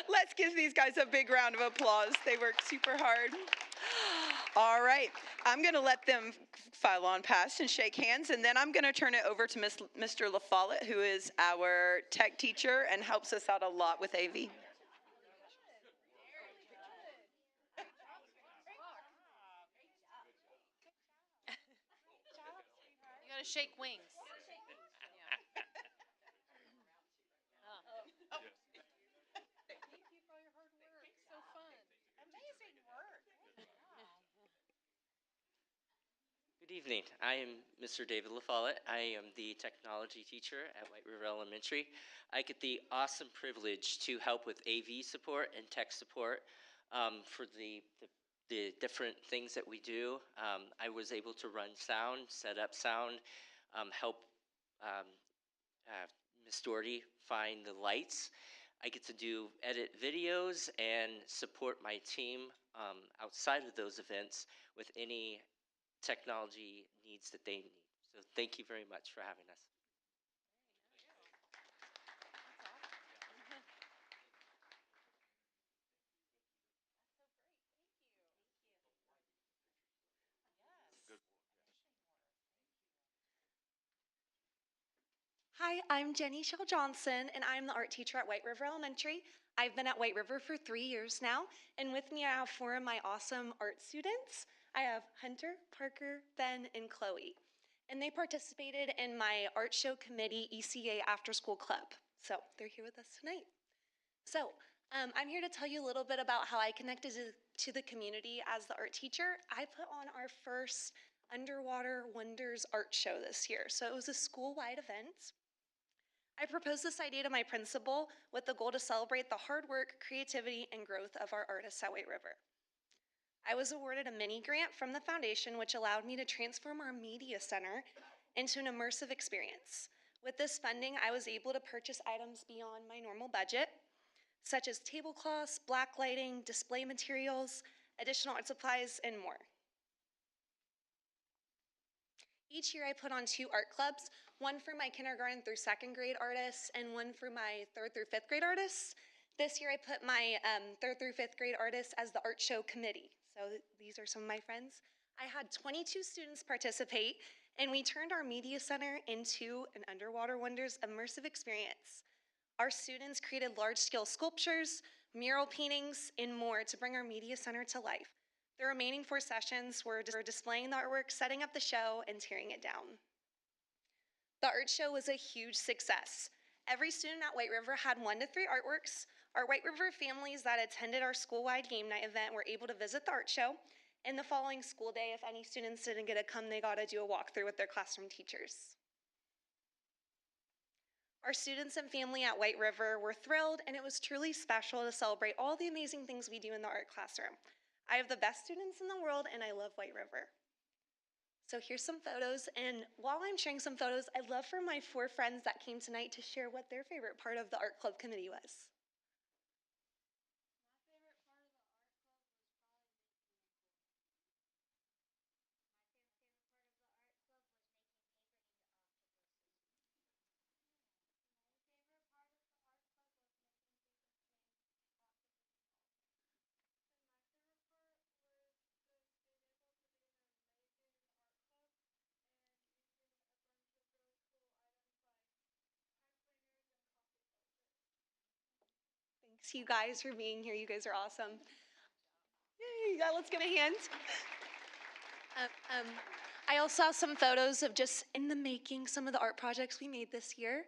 Let's give these guys a big round of applause. They worked super hard. All right, I'm going to let them file on past and shake hands, and then I'm going to turn it over to Mr. LaFollette, who is our tech teacher and helps us out a lot with AV. You gotta shake wings. Good evening. I am Mr. David LaFollette. I am the technology teacher at White River Elementary. I get the awesome privilege to help with AV support and tech support for the different things that we do. I was able to run sound, set up sound, help Miss Doherty find the lights. I get to edit videos and support my team outside of those events with any technology needs that they need. So thank you very much for having us. Hi, I'm Jenny Shell Johnson, and I'm the art teacher at White River Elementary. I've been at White River for 3 years now, and with me I have 4 of my awesome art students. I have Hunter, Parker, Ben, and Chloe, and they participated in my art show committee ECA After School Club, so they're here with us tonight. So, I'm here to tell you a little bit about how I connected to the community as the art teacher. I put on our first Underwater Wonders art show this year, so it was a school-wide event. I proposed this idea to my principal with the goal to celebrate the hard work, creativity, and growth of our artists at White River. I was awarded a mini grant from the foundation, which allowed me to transform our media center into an immersive experience. With this funding, I was able to purchase items beyond my normal budget, such as tablecloths, black lighting, display materials, additional art supplies, and more. Each year I put on 2 art clubs, one for my kindergarten through 2nd grade artists and one for my 3rd through 5th grade artists. This year I put my 3rd through 5th grade artists as the art show committee. So these are some of my friends. I had 22 students participate, and we turned our media center into an Underwater Wonders immersive experience. Our students created large-scale sculptures, mural paintings, and more to bring our media center to life. The remaining 4 sessions were displaying the artwork, setting up the show, and tearing it down. The art show was a huge success. Every student at White River had 1 to 3 artworks. Our White River families that attended our school-wide game night event were able to visit the art show. And the following school day, if any students didn't get to come, they got to do a walkthrough with their classroom teachers. Our students and family at White River were thrilled, and it was truly special to celebrate all the amazing things we do in the art classroom. I have the best students in the world, and I love White River. So here's some photos, and while I'm sharing some photos, I'd love for my 4 friends that came tonight to share what their favorite part of the art club committee was. Thanks you guys for being here. You guys are awesome. Yay, yeah, let's give a hand. I also have some photos of just in the making, some of the art projects we made this year.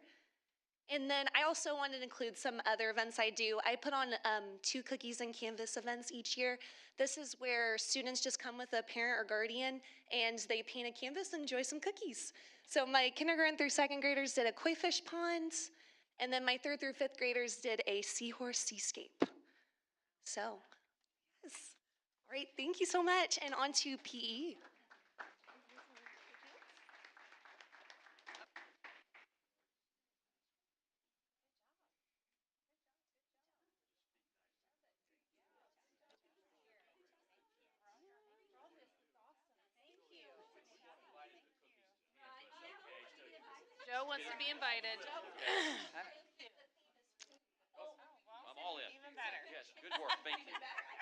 And then I also wanted to include some other events I do. I put on 2 cookies and canvas events each year. This is where students just come with a parent or guardian and they paint a canvas and enjoy some cookies. So my kindergarten through 2nd graders did a koi fish pond, and then my 3rd through 5th graders did a seahorse seascape. So, yes. All right, thank you so much, and on to PE. Joe wants to be invited. I'm all in. Even better. Yes, good work. Thank you.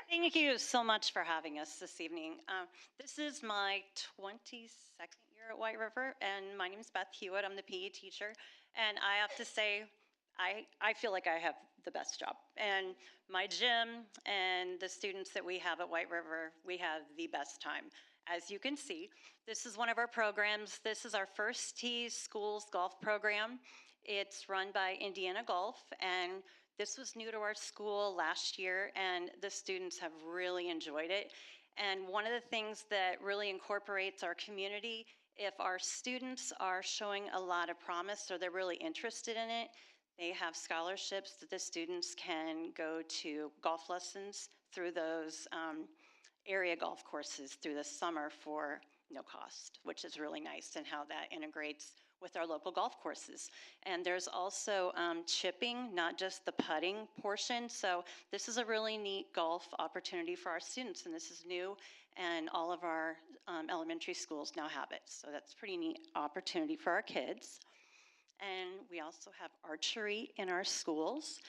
Thank you so much for having us this evening. This is my 22nd year at White River, and my name is Beth Hewitt. I'm the PE teacher, and I have to say, I feel like I have the best job. And my gym and the students that we have at White River, we have the best time. As you can see, this is one of our programs. This is our First Tee Schools Golf Program. It's run by Indiana Golf, and this was new to our school last year, and the students have really enjoyed it. And one of the things that really incorporates our community, if our students are showing a lot of promise or they're really interested in it, they have scholarships that the students can go to golf lessons through those area golf courses through the summer for no cost, which is really nice, and how that integrates with our local golf courses. And there's also chipping, not just the putting portion. So this is a really neat golf opportunity for our students, and this is new, and all of our elementary schools now have it. So that's a pretty neat opportunity for our kids. And we also have archery in our schools,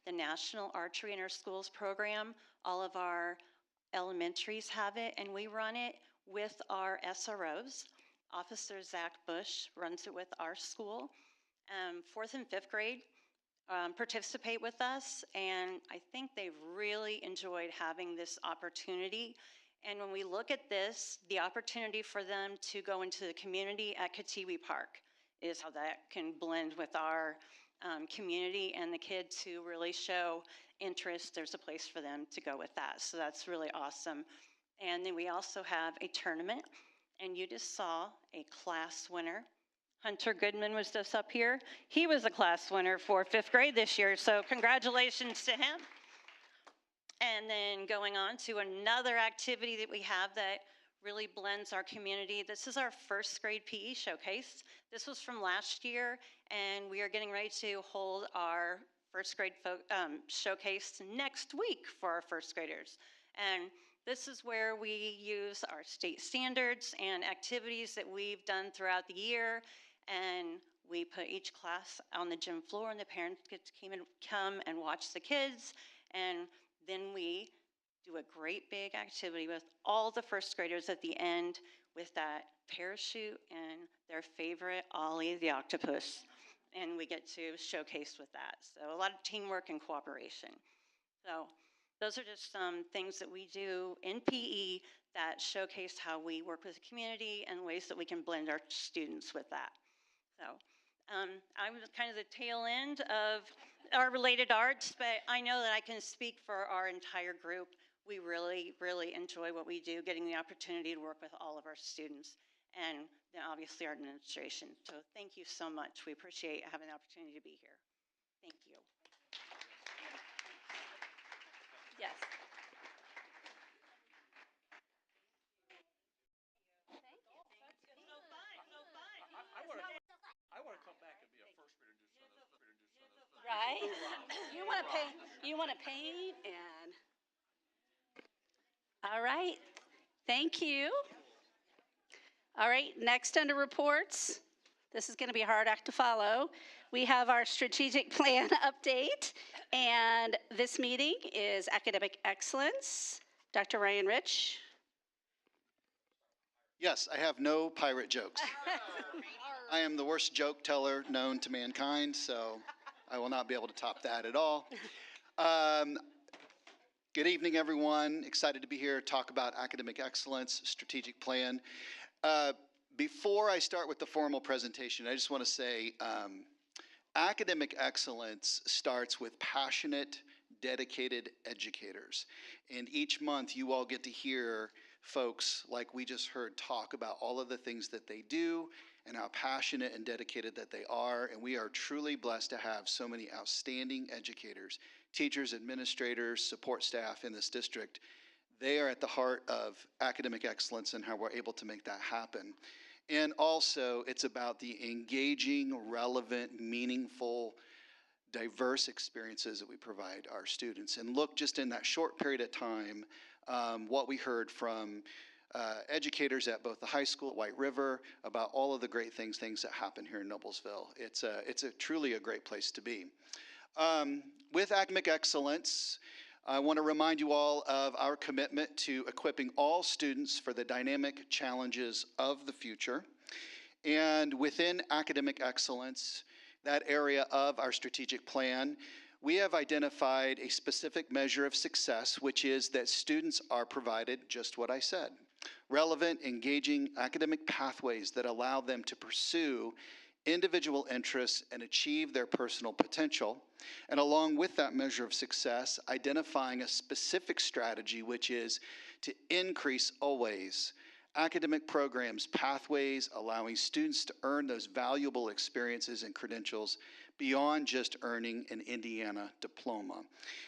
the National Archery in Our Schools program. All of our elementaries have it, and we run it with our SROs. Officer Zach Bush runs it with our school. 4th and 5th grade participate with us, and I think they've really enjoyed having this opportunity. And when we look at this, the opportunity for them to go into the community at Katiwi Park is how that can blend with our community, and the kids who really show interest, there's a place for them to go with that. So that's really awesome. And then we also have a tournament, and you just saw a class winner. Hunter Goodman was just up here. He was a class winner for 5th grade this year, so congratulations to him. And then going on to another activity that we have that really blends our community. This is our 1st grade PE showcase. This was from last year, and we are getting ready to hold our 1st grade showcase next week for our 1st graders. And this is where we use our state standards and activities that we've done throughout the year, and we put each class on the gym floor, and the parents get to come and watch the kids, and then we do a great big activity with all the 1st graders at the end with that parachute and their favorite Ollie the octopus, and we get to showcase with that. So a lot of teamwork and cooperation. So those are just some things that we do in PE that showcase how we work with the community and ways that we can blend our students with that. So I'm kind of the tail end of our related arts, but I know that I can speak for our entire group. We really, really enjoy what we do, getting the opportunity to work with all of our students and then obviously our administration. So thank you so much. We appreciate having the opportunity to be here. Thank you. Yes. I want to come back and be a 1st grader and do some of those. Right? You want to paint, and all right. Thank you. All right, next under reports. This is going to be a hard act to follow. We have our strategic plan update, and this meeting is academic excellence. Dr. Ryan Rich. Yes, I have no pirate jokes. I am the worst joke teller known to mankind, so I will not be able to top that at all. Good evening, everyone. Excited to be here to talk about academic excellence, strategic plan. Before I start with the formal presentation, I just want to say academic excellence starts with passionate, dedicated educators. And each month you all get to hear folks like we just heard talk about all of the things that they do and how passionate and dedicated that they are. And we are truly blessed to have so many outstanding educators, teachers, administrators, support staff in this district. They are at the heart of academic excellence and how we're able to make that happen. And also, it's about the engaging, relevant, meaningful, diverse experiences that we provide our students. And look, just in that short period of time, what we heard from educators at both the high school at White River about all of the great things that happen here in Noblesville. It's truly a great place to be. With academic excellence, I want to remind you all of our commitment to equipping all students for the dynamic challenges of the future. And within academic excellence, that area of our strategic plan, we have identified a specific measure of success, which is that students are provided just what I said, relevant, engaging academic pathways that allow them to pursue individual interests and achieve their personal potential. And along with that measure of success, identifying a specific strategy, which is to increase always academic programs, pathways, allowing students to earn those valuable experiences and credentials beyond just earning an Indiana diploma.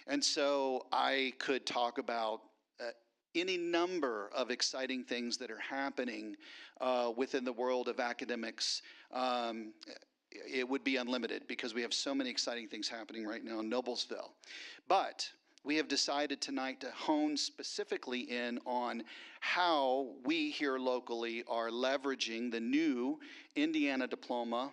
And so I could talk about any number of exciting things that are happening within the world of academics um, it would be unlimited because we have so many exciting things happening right now in Noblesville. But we have decided tonight to hone specifically in on how we here locally are leveraging the new Indiana diploma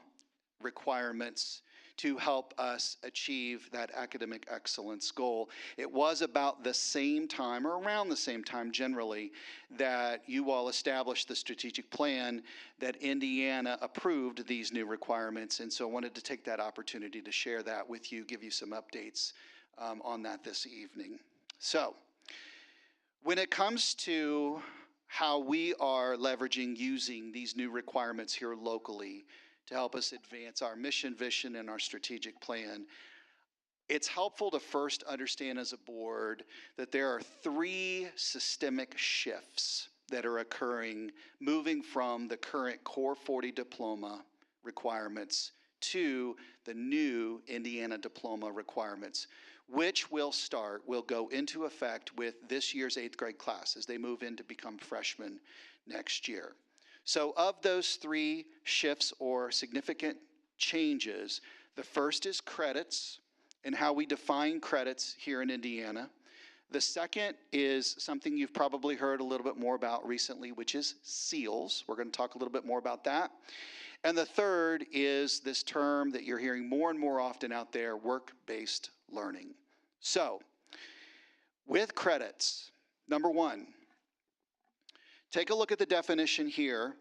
requirements to help us achieve that academic excellence goal. It was about the same time, or around the same time generally, that you all established the strategic plan that Indiana approved these new requirements. And so I wanted to take that opportunity to share that with you, give you some updates on that this evening. So when it comes to how we are leveraging using these new requirements here locally to help us advance our mission, vision, and our strategic plan, it's helpful to first understand as a board that there are 3 systemic shifts that are occurring, moving from the current Core 40 diploma requirements to the new Indiana diploma requirements, which will go into effect with this year's 8th grade class as they move in to become freshmen next year. So of those 3 shifts or significant changes, the first is credits and how we define credits here in Indiana. The second is something you've probably heard a little bit more about recently, which is SEALs. We're going to talk a little bit more about that. And the third is this term that you're hearing more and more often out there, work-based learning. So with credits, number 1, take a look at the definition here,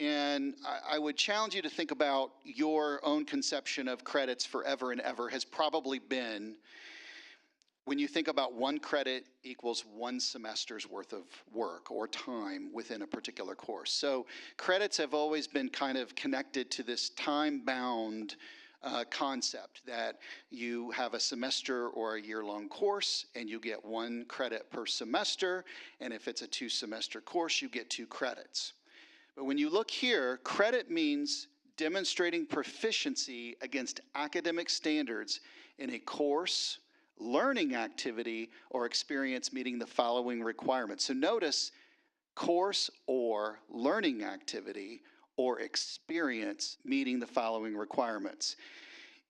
and I would challenge you to think about your own conception of credits forever and ever has probably been when you think about 1 credit equals 1 semester's worth of work or time within a particular course. So credits have always been kind of connected to this time-bound concept that you have a semester or a year-long course and you get 1 credit per semester, and if it's a 2-semester course, you get 2 credits. But when you look here, credit means demonstrating proficiency against academic standards in a course, learning activity, or experience meeting the following requirements. So notice course or learning activity or experience meeting the following requirements.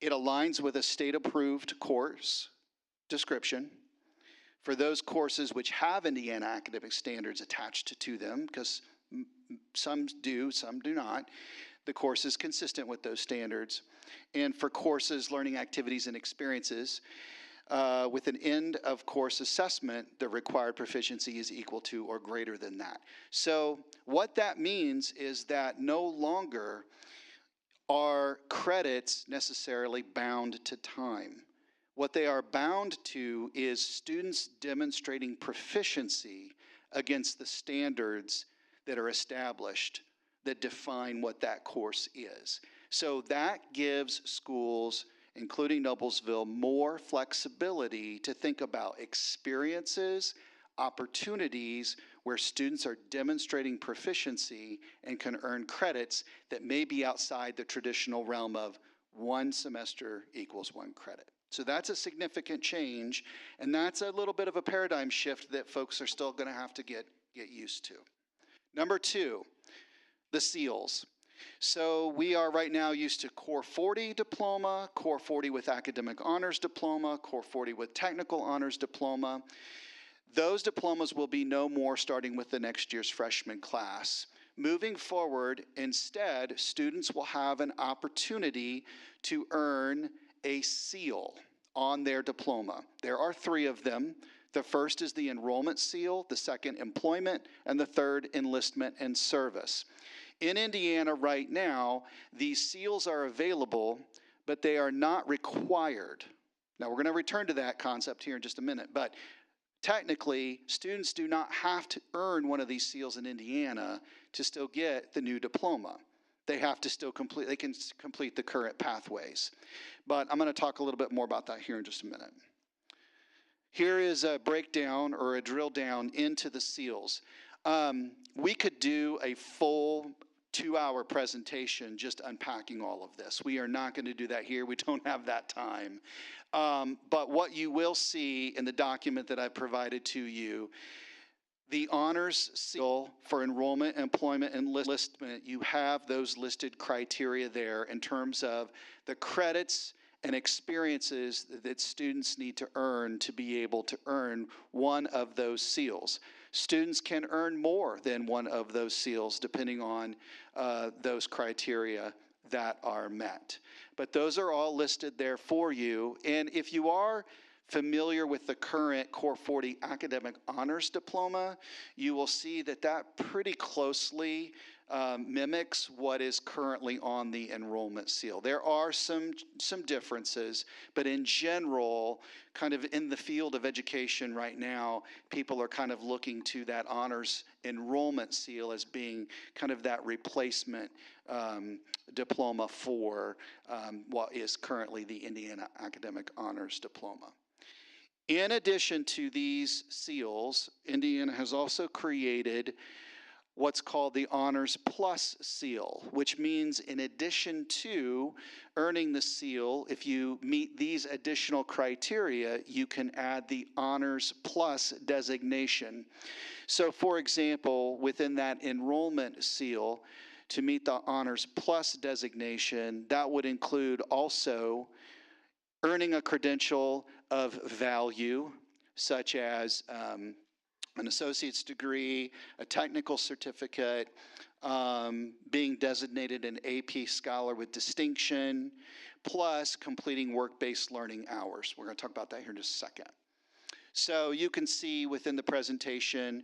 It aligns with a state-approved course description for those courses which have Indiana academic standards attached to them, because some do, some do not. The course is consistent with those standards. And for courses, learning activities, and experiences, with an end-of-course assessment, the required proficiency is equal to or greater than that. So what that means is that no longer are credits necessarily bound to time. What they are bound to is students demonstrating proficiency against the standards that are established that define what that course is. So that gives schools, including Noblesville, more flexibility to think about experiences, opportunities where students are demonstrating proficiency and can earn credits that may be outside the traditional realm of 1 semester equals 1 credit. So that's a significant change, and that's a little bit of a paradigm shift that folks are still going to have to get used to. Number 2, the SEALs. So we are right now used to Core 40 diploma, Core 40 with academic honors diploma, Core 40 with technical honors diploma. Those diplomas will be no more starting with the next year's freshman class. Moving forward, instead, students will have an opportunity to earn a seal on their diploma. There are 3 of them. The first is the enrollment seal, the second employment, and the third enlistment and service. In Indiana right now, these seals are available, but they are not required. Now we're going to return to that concept here in just a minute, but technically, students do not have to earn one of these seals in Indiana to still get the new diploma. They have to still complete the current pathways. But I'm going to talk a little bit more about that here in just a minute. Here is a breakdown or a drill down into the seals. We could do a full 2-hour presentation just unpacking all of this. We are not going to do that here. We don't have that time. But what you will see in the document that I provided to you, The honors seal for enrollment, employment, and enlistment, you have those listed criteria there in terms of the credits and experiences that students need to earn to be able to earn one of those seals. Students can earn more than one of those seals depending on those criteria that are met. But those are all listed there for you. And if you are familiar with the current Core 40 Academic Honors Diploma, you will see that that pretty closely mimics what is currently on the enrollment seal. There are some differences, but in general, kind of in the field of education right now, people are kind of looking to that honors enrollment seal as being kind of that replacement diploma for what is currently the Indiana Academic Honors Diploma. In addition to these seals, Indiana has also created what's called the Honors Plus seal, which means in addition to earning the seal, if you meet these additional criteria, you can add the Honors Plus designation. So for example, within that enrollment seal, to meet the Honors Plus designation, that would include also earning a credential of value, such as an associate's degree, a technical certificate, being designated an AP Scholar with distinction, plus completing work-based learning hours. We're going to talk about that here in just a second. So you can see within the presentation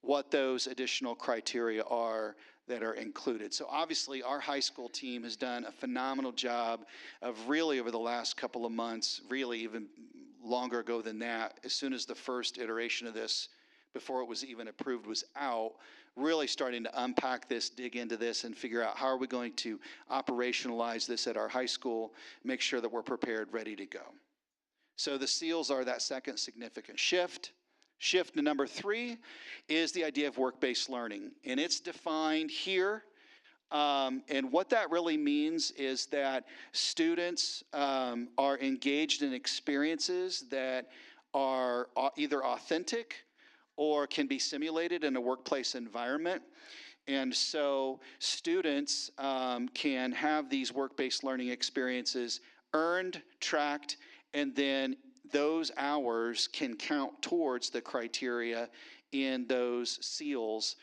what those additional criteria are that are included. So obviously our high school team has done a phenomenal job of really over the last couple of months, really even longer ago than that, as soon as the first iteration of this, before it was even approved, was out, really starting to unpack this, dig into this, and figure out how are we going to operationalize this at our high school, make sure that we're prepared, ready to go. So the seals are that second significant shift. Shift number 3 is the idea of work-based learning, and it's defined here. And what that really means is that students are engaged in experiences that are either authentic or can be simulated in a workplace environment. And so students can have these work-based learning experiences earned, tracked, and then those hours can count towards the criteria in those seals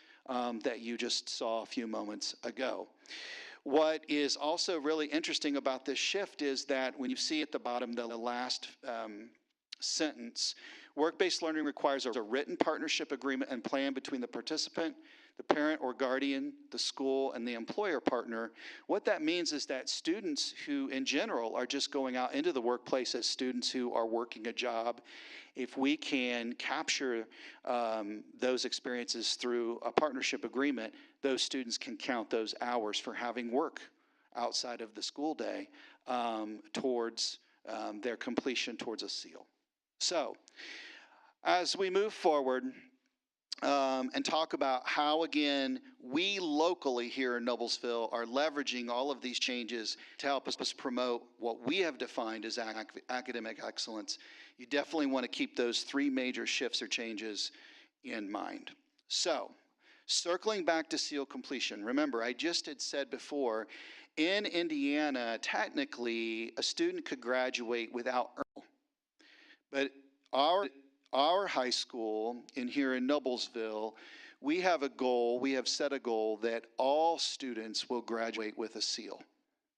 that you just saw a few moments ago. What is also really interesting about this shift is that when you see at the bottom the last sentence, work-based learning requires a written partnership agreement and plan between the participant, the parent or guardian, the school, and the employer partner. What that means is that students who in general are just going out into the workplace as students who are working a job, if we can capture those experiences through a partnership agreement, those students can count those hours for having work outside of the school day towards their completion towards a seal. So as we move forward and talk about how, again, we locally here in Noblesville are leveraging all of these changes to help us promote what we have defined as academic excellence, you definitely want to keep those 3 major shifts or changes in mind. So, circling back to seal completion, remember I just had said before, in Indiana, technically, a student could graduate without earning, but our high school here in Noblesville, we have set a goal that all students will graduate with a seal.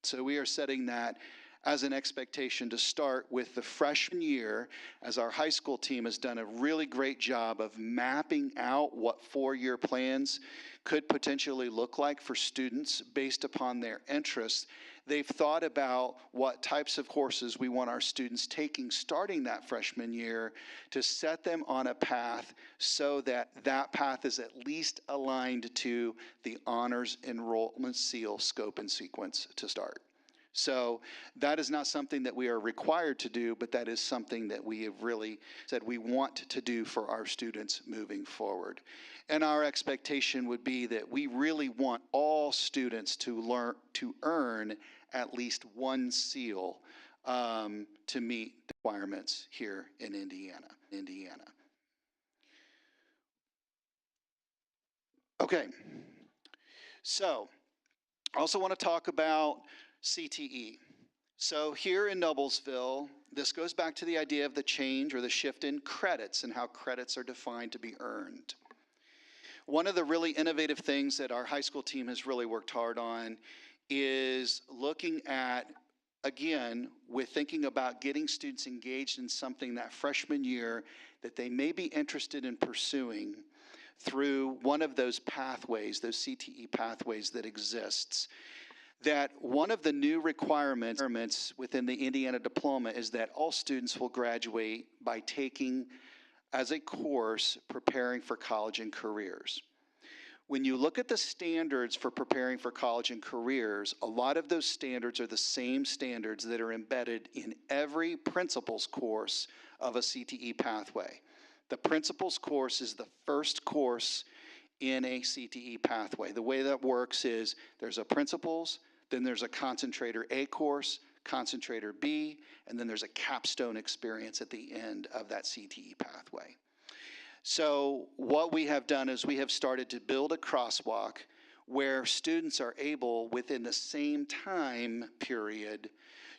So we are setting that as an expectation to start with the freshman year, as our high school team has done a really great job of mapping out what 4-year plans could potentially look like for students based upon their interests. They've thought about what types of courses we want our students taking starting that freshman year to set them on a path so that that path is at least aligned to the honors enrollment seal scope and sequence to start. So that is not something that we are required to do, but that is something that we have really said we want to do for our students moving forward. And our expectation would be that we really want all students to earn at least 1 seal to meet the requirements here in Indiana. Okay. So, I also want to talk about CTE. So here in Noblesville, this goes back to the idea of the change or the shift in credits and how credits are defined to be earned. One of the really innovative things that our high school team has really worked hard on is looking at, again, with thinking about getting students engaged in something that freshman year that they may be interested in pursuing through one of those pathways, those CTE pathways that exists. That one of the new requirements within the Indiana diploma is that all students will graduate by taking as a course preparing for college and careers. When you look at the standards for preparing for college and careers, a lot of those standards are the same standards that are embedded in every principles course of a CTE pathway. The principles course is the first course in a CTE pathway. The way that works is there's a principles, then there's a concentrator A course, concentrator B, and then there's a capstone experience at the end of that CTE pathway. So what we have done is we have started to build a crosswalk where students are able, within the same time period,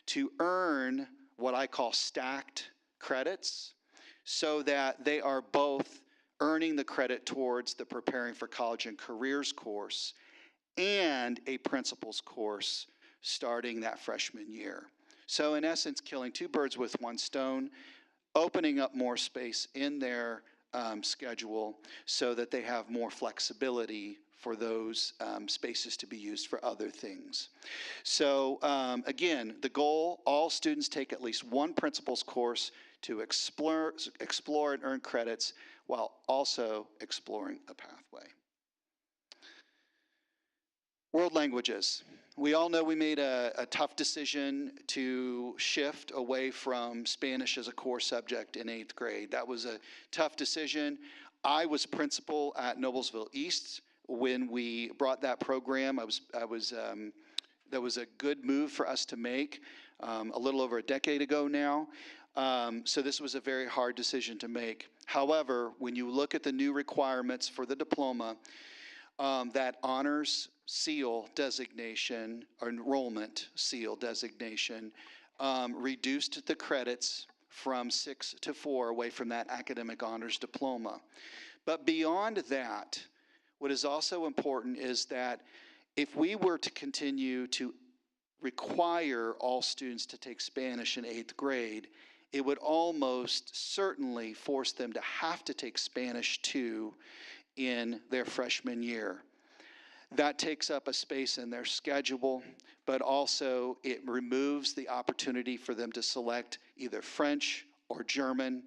to earn what I call stacked credits, so that they are both earning the credit towards the Preparing for College and Careers course and a principles course starting that freshman year. So in essence, killing two birds with one stone, opening up more space in their schedule so that they have more flexibility for those spaces to be used for other things. So again, the goal, all students take at least one principles course to explore and earn credits while also exploring a pathway. World languages. We all know we made a tough decision to shift away from Spanish as a core subject in 8th grade. That was a tough decision. I was principal at Noblesville East when we brought that program. that was a good move for us to make a little over a decade ago now. So this was a very hard decision to make. However, when you look at the new requirements for the diploma, that honors seal designation, or enrollment seal designation, reduced the credits from 6 to 4 away from that academic honors diploma. But beyond that, what is also important is that if we were to continue to require all students to take Spanish in 8th grade, it would almost certainly force them to have to take Spanish 2 in their freshman year. That takes up a space in their schedule, but also it removes the opportunity for them to select either French or German.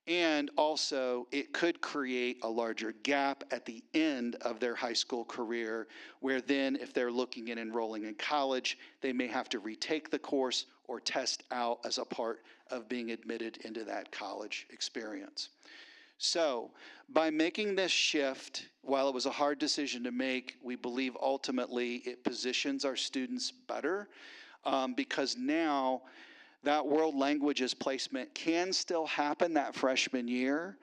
And also, it could create a larger gap at the end of their high school career, where then, if they're looking at enrolling in college, they may have to retake the course or test out as a part of being admitted into that college experience. So, by making this shift, while it was a hard decision to make, we believe ultimately it positions our students better because now that world languages placement can still happen that freshman year,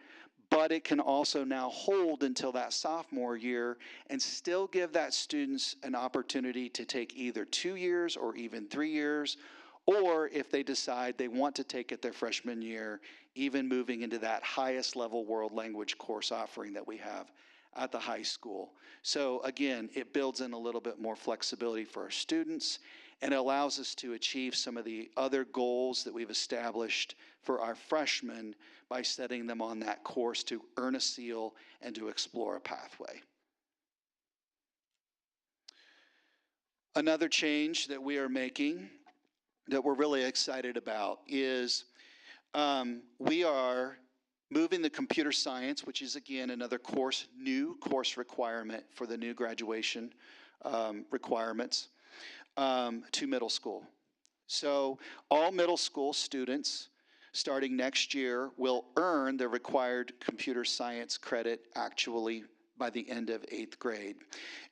but it can also now hold until that sophomore year and still give that students an opportunity to take either 2 years or even 3 years, or if they decide they want to take it their freshman year, even moving into that highest level world language course offering that we have at the high school. So again, it builds in a little bit more flexibility for our students and allows us to achieve some of the other goals that we've established for our freshmen by setting them on that course to earn a seal and to explore a pathway. Another change that we are making that we're really excited about is we are moving the computer science, which is again another new course requirement for the new graduation requirements, to middle school. So all middle school students starting next year will earn the required computer science credit actually by the end of 8th grade.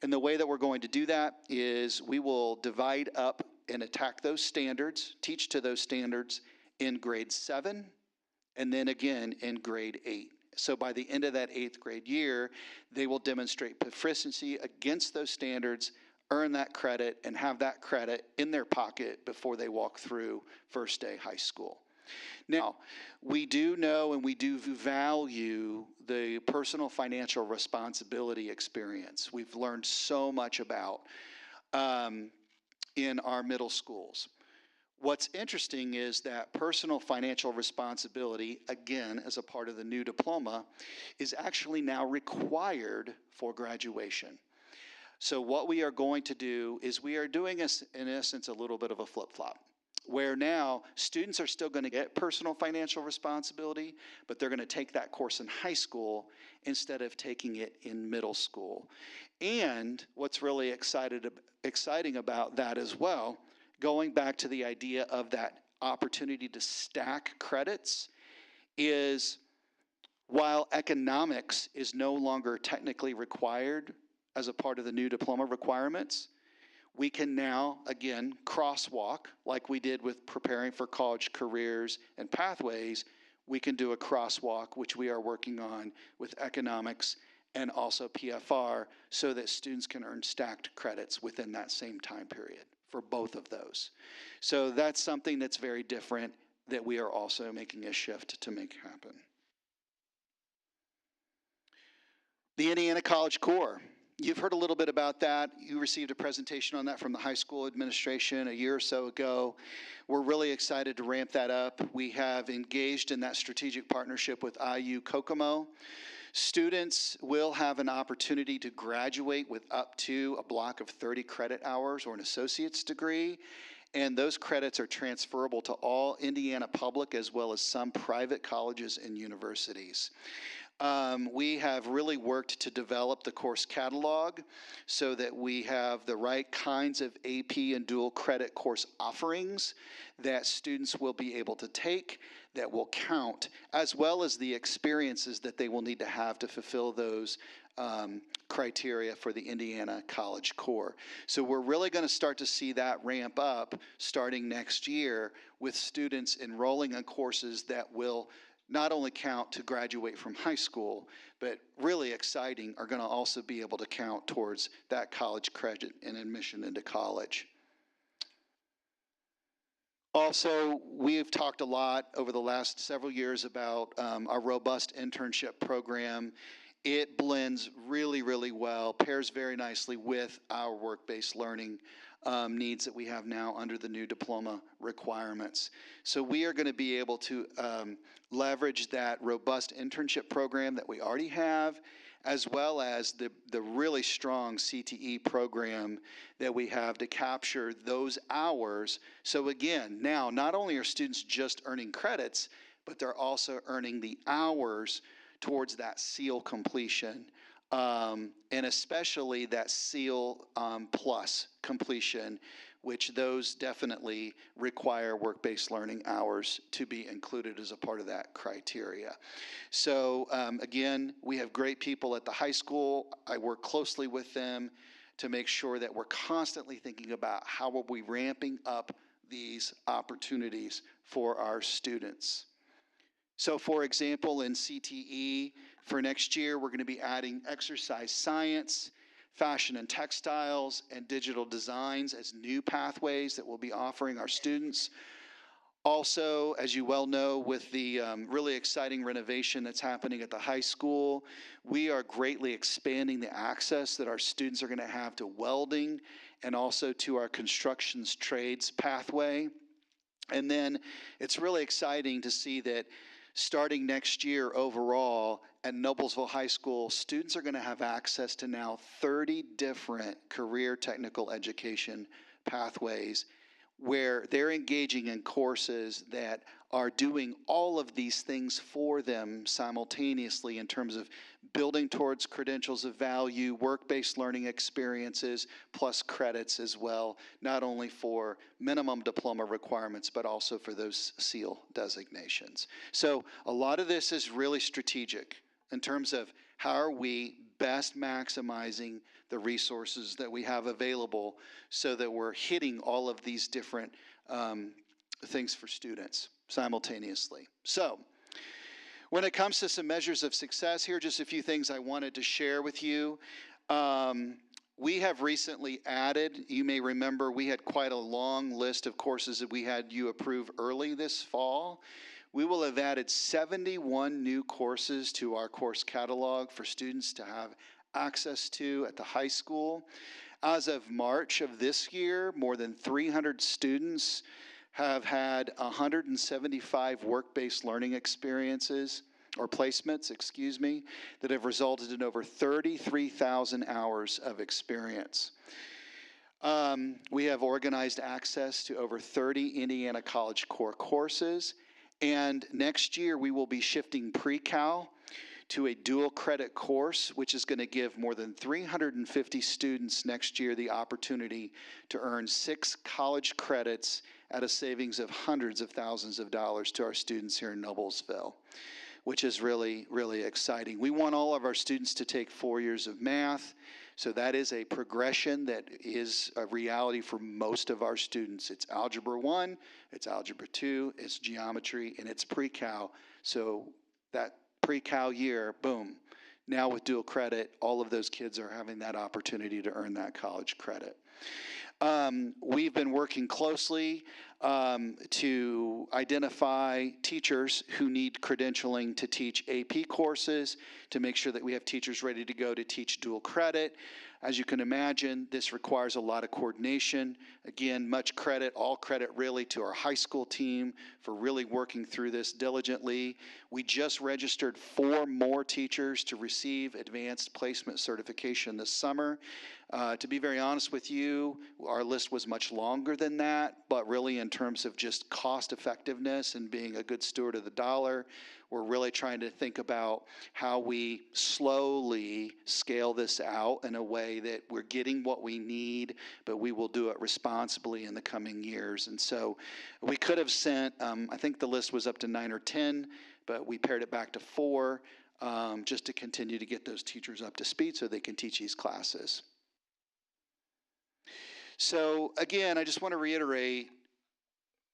And the way that we're going to do that is we will divide up and attack those standards, teach to those standards in grade 7, and then again in grade 8 So by the end of that 8th grade year, they will demonstrate proficiency against those standards, earn that credit, and have that credit in their pocket before they walk through first day high school. Now, we do know and we do value the personal financial responsibility experience. We've learned so much about in our middle schools. What's interesting is that personal financial responsibility, again, as a part of the new diploma, is actually now required for graduation. So what we are going to do is we are doing, in essence, a little bit of a flip-flop, where now students are still going to get personal financial responsibility, but they're going to take that course in high school instead of taking it in middle school. And what's really exciting about that as well, going back to the idea of that opportunity to stack credits, is while economics is no longer technically required as a part of the new diploma requirements, we can now, again, crosswalk like we did with preparing for college careers and pathways. We can do a crosswalk, which we are working on with economics and also PFR, so that students can earn stacked credits within that same time period for both of those. So that's something that's very different that we are also making a shift to make happen. The Indiana College Corps. You've heard a little bit about that. You received a presentation on that from the high school administration a year or so ago. We're really excited to ramp that up. We have engaged in that strategic partnership with IU Kokomo. Students will have an opportunity to graduate with up to a block of 30 credit hours or an associate's degree, and those credits are transferable to all Indiana public as well as some private colleges and universities. We have really worked to develop the course catalog so that we have the right kinds of AP and dual credit course offerings that students will be able to take that will count, as well as the experiences that they will need to have to fulfill those criteria for the Indiana College Corps. So we're really going to start to see that ramp up starting next year with students enrolling in courses that will not only count to graduate from high school, but really exciting, are going to also be able to count towards that college credit and admission into college. Also, we've talked a lot over the last several years about our robust internship program. It blends really, really well, pairs very nicely with our work-based learning needs that we have now under the new diploma requirements. So we are going to be able to leverage that robust internship program that we already have, as well as the really strong CTE program that we have to capture those hours. So again, now not only are students just earning credits, but they're also earning the hours towards that SEAL completion, and especially that SEAL plus completion, which those definitely require work-based learning hours to be included as a part of that criteria. So again, we have great people at the high school. I work closely with them to make sure that we're constantly thinking about how are we ramping up these opportunities for our students. So for example, in CTE, for next year, we're going to be adding exercise science, fashion and textiles, and digital designs as new pathways that we'll be offering our students. Also, as you well know, with the really exciting renovation that's happening at the high school, we are greatly expanding the access that our students are going to have to welding and also to our constructions trades pathway. And then it's really exciting to see that starting next year overall at Noblesville High School, students are going to have access to now 30 different career technical education pathways where they're engaging in courses that are doing all of these things for them simultaneously in terms of building towards credentials of value, work-based learning experiences, plus credits as well, not only for minimum diploma requirements, but also for those SEAL designations. So a lot of this is really strategic in terms of how are we best maximizing the resources that we have available so that we're hitting all of these different things for students simultaneously. So When it comes to some measures of success, here are just a few things I wanted to share with you. We have recently added, you may remember, we had quite a long list of courses that we had you approve early this fall. We will have added 71 new courses to our course catalog for students to have access to at the high school. As of March of this year, more than 300 students have had 175 work-based learning experiences, or placements, excuse me, that have resulted in over 33,000 hours of experience. We have organized access to over 30 Indiana College Core courses, and next year we will be shifting pre-cal to a dual credit course, which is going to give more than 350 students next year the opportunity to earn 6 college credits at a savings of hundreds of thousands of dollars to our students here in Noblesville, which is really, really exciting. We want all of our students to take 4 years of math, so that is a progression that is a reality for most of our students. It's Algebra 1, it's Algebra 2, it's Geometry, and it's pre-cal. So that pre-cal year, boom. Now with dual credit, all of those kids are having that opportunity to earn that college credit. We've been working closely to identify teachers who need credentialing to teach AP courses, to make sure that we have teachers ready to go to teach dual credit. As you can imagine, this requires a lot of coordination. Again, much credit, all credit really to our high school team for really working through this diligently. We just registered 4 more teachers to receive advanced placement certification this summer. To be very honest with you, our list was much longer than that, but really in terms of just cost effectiveness and being a good steward of the dollar, we're really trying to think about how we slowly scale this out in a way that we're getting what we need, but we will do it responsibly in the coming years. And so we could have sent, I think the list was up to 9 or 10, but we pared it back to 4 just to continue to get those teachers up to speed so they can teach these classes. So again, I just want to reiterate,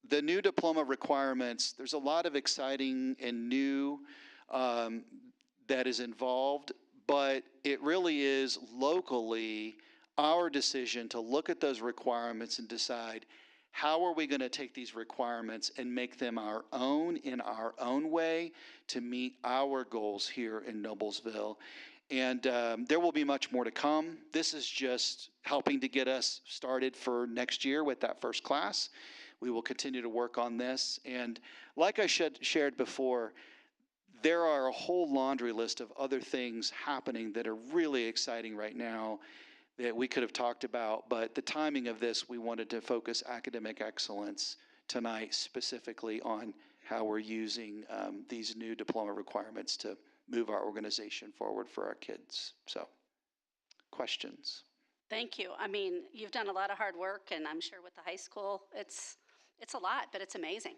the new diploma requirements, there's a lot of exciting and new that is involved, but it really is locally our decision to look at those requirements and decide how are we going to take these requirements and make them our own in our own way to meet our goals here in Noblesville. And there will be much more to come. This is just helping to get us started for next year with that first class. We will continue to work on this. And like I shared before, there are a whole laundry list of other things happening that are really exciting right now that we could have talked about. But the timing of this, we wanted to focus academic excellence tonight specifically on how we're using these new diploma requirements to move our organization forward for our kids. So, questions? Thank you. I mean, you've done a lot of hard work, and I'm sure with the high school, it's a lot, but it's amazing.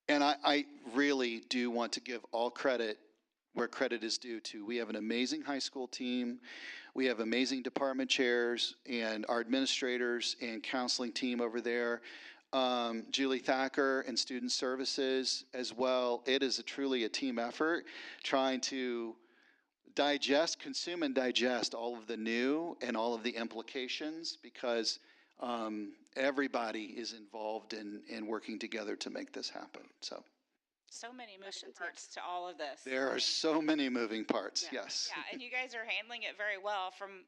And I really do want to give all credit where credit is due to. We have an amazing high school team. We have amazing department chairs and our administrators and counseling team over there. Julie Thacker and Student Services as well. It is truly a team effort trying to consume and digest all of the new and all of the implications, because everybody is involved in working together to make this happen. So many moving parts to all of this. There are so many moving parts, yes. Yeah, and you guys are handling it very well from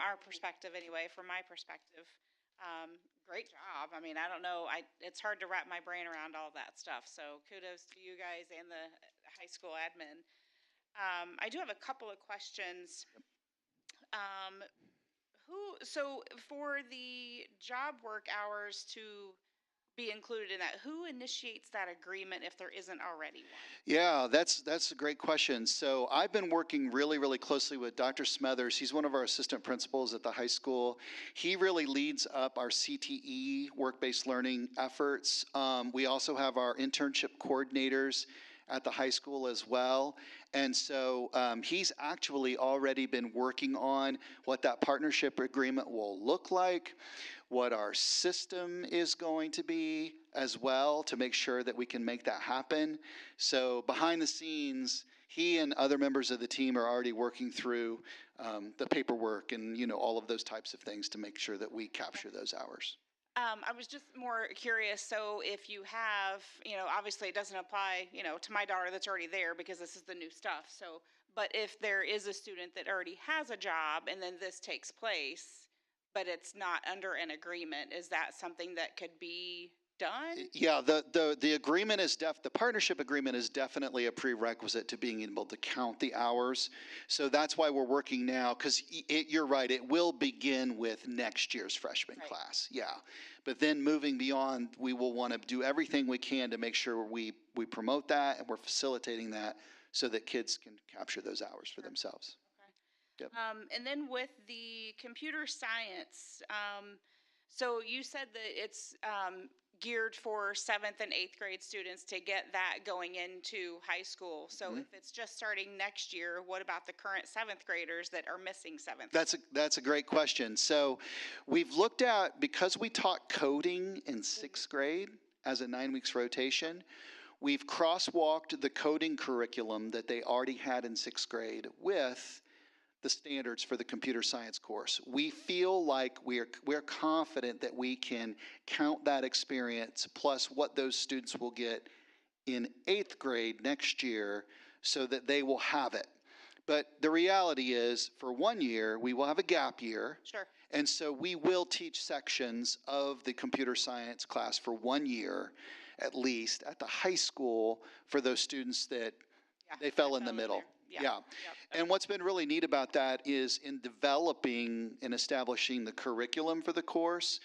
our perspective anyway, from my perspective. Great job. I mean, I don't know, it's hard to wrap my brain around all that stuff. So kudos to you guys and the high school admin. I do have a couple of questions. So for the job work hours to be included in that, who initiates that agreement if there isn't already one? Yeah, that's a great question. So I've been working really, really closely with Dr. Smethers. He's one of our assistant principals at the high school. He really leads up our CTE, work-based learning efforts. We also have our internship coordinators at the high school as well. And so he's actually already been working on what that partnership agreement will look like. what our system is going to be as well, to make sure that we can make that happen. So behind the scenes, he and other members of the team are already working through the paperwork and, you know, all of those types of things to make sure that we capture those hours. I was just more curious, so if you have, you know, obviously it doesn't apply, you know, to my daughter that's already there because this is the new stuff, so, but if there is a student that already has a job and then this takes place, but it's not under an agreement, is that something that could be done? Yeah, the agreement is the partnership agreement is definitely a prerequisite to being able to count the hours. So that's why we're working now, because you're right, it will begin with next year's freshman class. Yeah. But then moving beyond, we will want to do everything we can to make sure we promote that and we're facilitating that so that kids can capture those hours for themselves. Yep. And then with the computer science, so you said that it's geared for 7th and 8th grade students to get that going into high school. So if it's just starting next year, what about the current 7th graders that are missing 7th? That's a great question. So we've looked at, because we taught coding in 6th grade as a 9 weeks rotation, we've crosswalked the coding curriculum that they already had in 6th grade with the standards for the computer science course. We feel like we're confident that we can count that experience plus what those students will get in 8th grade next year so that they will have it. But the reality is, for 1 year, we will have a gap year. Sure. And so we will teach sections of the computer science class for 1 year, at least, at the high school for those students that they fell in the middle. Yeah. Yep. And what's been really neat about that is in developing and establishing the curriculum for the course,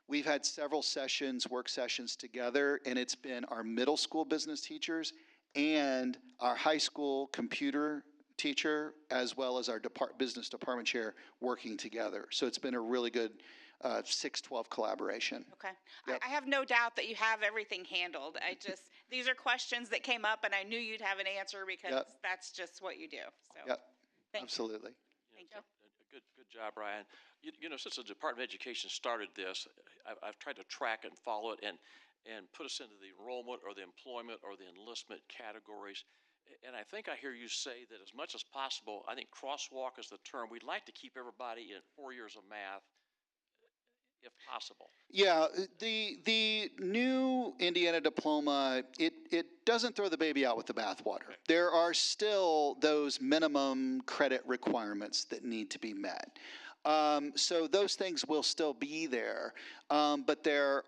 we've had several sessions, work sessions together, and it's been our middle school business teachers and our high school computer teacher, as well as our business department chair working together. So it's been a really good 6-12 collaboration. Okay. Yep. I have no doubt that you have everything handled. These are questions that came up and I knew you'd have an answer because that's just what you do. So, Yep, thank absolutely. Thank you. Good job, Ryan. You know, since the Department of Education started this, I've tried to track and follow it and put us into the enrollment or the employment or the enlistment categories. And I think I hear you say that as much as possible, I think crosswalk is the term. We'd like to keep everybody in 4 years of math, if possible. Yeah, the new Indiana diploma, it doesn't throw the baby out with the bathwater. Okay. There are still those minimum credit requirements that need to be met. So those things will still be there, but they're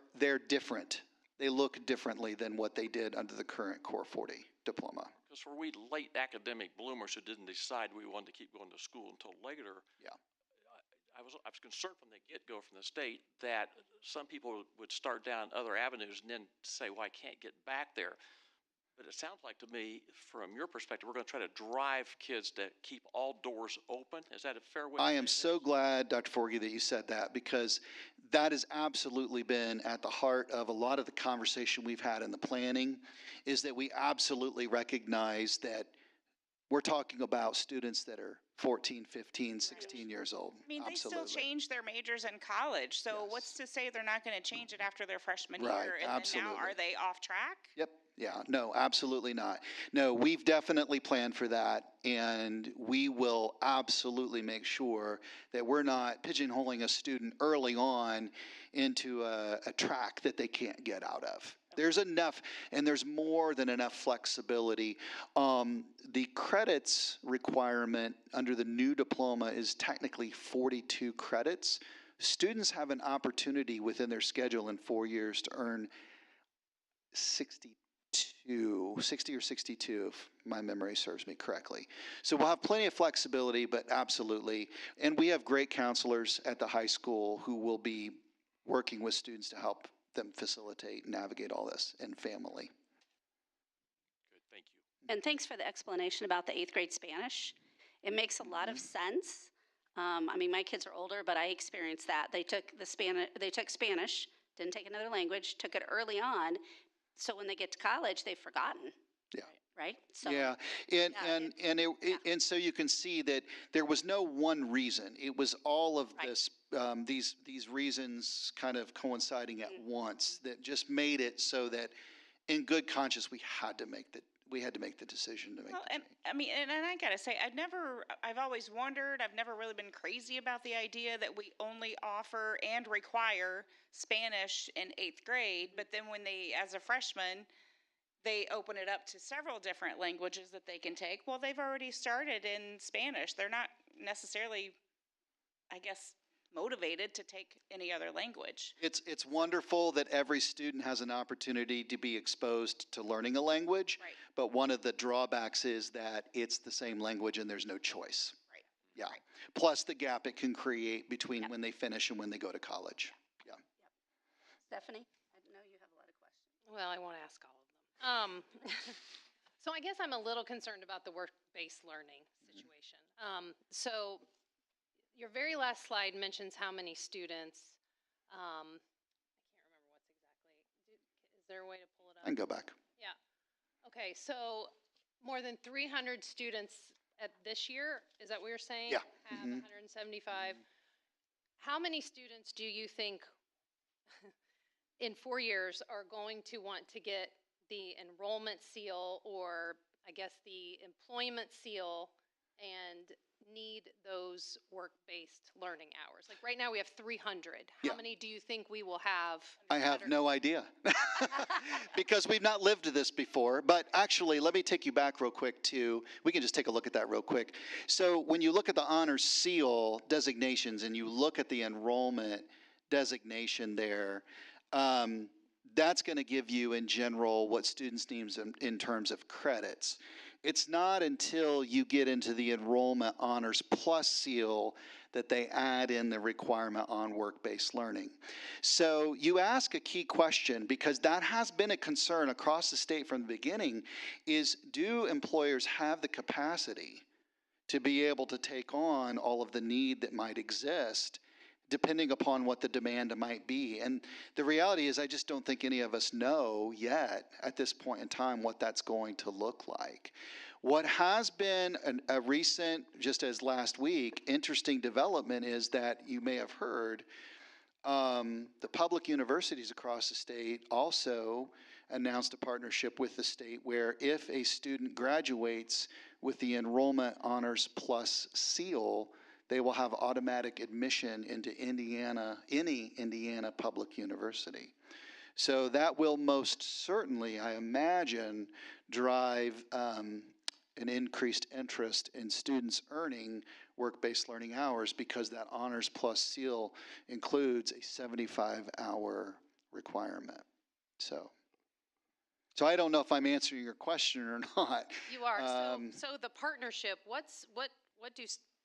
different. They look differently than what they did under the current Core 40 diploma. Because for we late academic bloomers who didn't decide we wanted to keep going to school until later, I was concerned from the get-go from the state that some people would start down other avenues and then say, well, I can't get back there. But it sounds like to me, from your perspective, we're going to try to drive kids to keep all doors open. Is that a fair way? I am so glad, Dr. Forgy, that you said that, because that has absolutely been at the heart of a lot of the conversation we've had in the planning, is that we absolutely recognize that we're talking about students that are 14, 15, 16 years old. I mean, absolutely. they still change their majors in college, so what's to say they're not going to change it after their freshman year? And absolutely. then now, are they off track? Yep. Yeah, no, absolutely not. No, we've definitely planned for that, and we will absolutely make sure that we're not pigeonholing a student early on into a track that they can't get out of. There's enough, and there's more than enough flexibility. The credits requirement under the new diploma is technically 42 credits. Students have an opportunity within their schedule in 4 years to earn 60 or 62, if my memory serves me correctly. So we'll have plenty of flexibility, but absolutely. And we have great counselors at the high school who will be working with students to help them facilitate and navigate all this and family. Good, thank you. And thanks for the explanation about the 8th grade Spanish. It makes a lot of sense. I mean, my kids are older, but I experienced that. They took Spanish, didn't take another language, took it early on. So when they get to college, they've forgotten. Yeah. Right? So, yeah, and so you can see that there was no one reason. It was all of this these reasons kind of coinciding at once that just made it so that, in good conscience, we had to make the decision to make. Well, and I mean, and I gotta say, I've always wondered, I've never really been crazy about the idea that we only offer and require Spanish in 8th grade, but then when they, as a freshman, they open it up to several different languages that they can take. Well, they've already started in Spanish. They're not necessarily, I guess, motivated to take any other language. It's wonderful that every student has an opportunity to be exposed to learning a language, Right. but one of the drawbacks is that it's the same language and there's no choice. Right. Yeah. Right. Plus the gap it can create between when they finish and when they go to college. Yeah. Stephanie, I know you have a lot of questions. Well, I won't ask all of them. So I guess I'm a little concerned about the work-based learning situation. So your very last slide mentions how many students. I can't remember what's exactly. Is there a way to pull it up? I can go back. Yeah. Okay, so more than 300 students at this year, is that what you're saying? Yeah. Have 175. How many students do you think in 4 years are going to want to get the enrollment seal, or I guess the employment seal, and need those work-based learning hours? Like right now we have 300. How many do you think we will have? I have no idea because we've not lived this before. But actually, let me take you back real quick to, we can just take a look at that real quick. So when you look at the honors seal designations and you look at the enrollment designation there, that's going to give you in general what students need in terms of credits. It's not until you get into the enrollment honors plus seal that they add in the requirement on work-based learning. So you ask a key question, because that has been a concern across the state from the beginning, is do employers have the capacity to be able to take on all of the need that might exist depending upon what the demand might be? And the reality is I just don't think any of us know yet at this point in time what that's going to look like. What has been a recent, just as last week, interesting development is that you may have heard the public universities across the state also announced a partnership with the state where if a student graduates with the enrollment honors plus seal, they will have automatic admission into any Indiana public university. So that will most certainly, I imagine, drive an increased interest in students earning work-based learning hours, because that honors plus seal includes a 75-hour requirement. So I don't know if I'm answering your question or not. You are. So the partnership, what do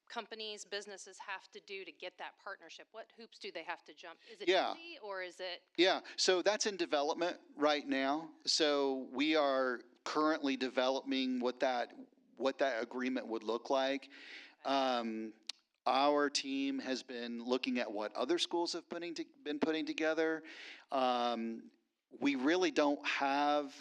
companies, businesses have to do to get that partnership? What hoops do they have to jump? Is it easy, or is it? Yeah, so that's in development right now. So we are currently developing what that agreement would look like. Our team has been looking at what other schools have been putting together. We really don't have,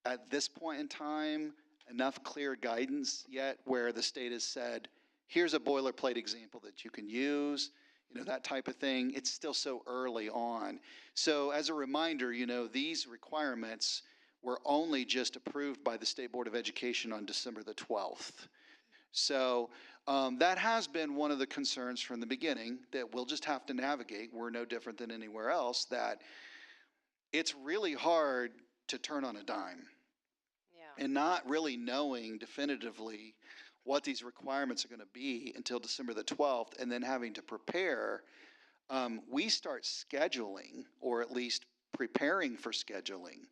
at this point in time, enough clear guidance yet where the state has said, here's a boilerplate example that you can use, that type of thing. It's still so early on. So as a reminder, these requirements were only just approved by the State Board of Education on December the 12th. So that has been one of the concerns from the beginning that we'll just have to navigate. We're no different than anywhere else, that it's really hard to turn on a dime. Yeah. And not really knowing definitively what these requirements are going to be until December the 12th, and then having to prepare. We start scheduling, or at least preparing for scheduling,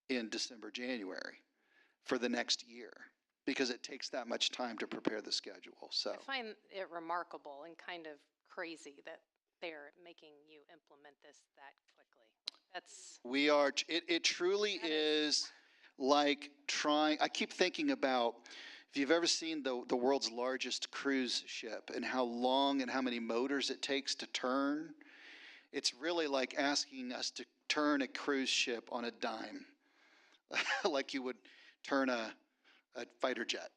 in December, January for the next year, because it takes that much time to prepare the schedule. So I find it remarkable and kind of crazy that they're making you implement this that quickly. It truly is like trying. I keep thinking about, if you've ever seen the world's largest cruise ship and how long and how many motors it takes to turn, it's really like asking us to turn a cruise ship on a dime, like you would turn a a fighter jet.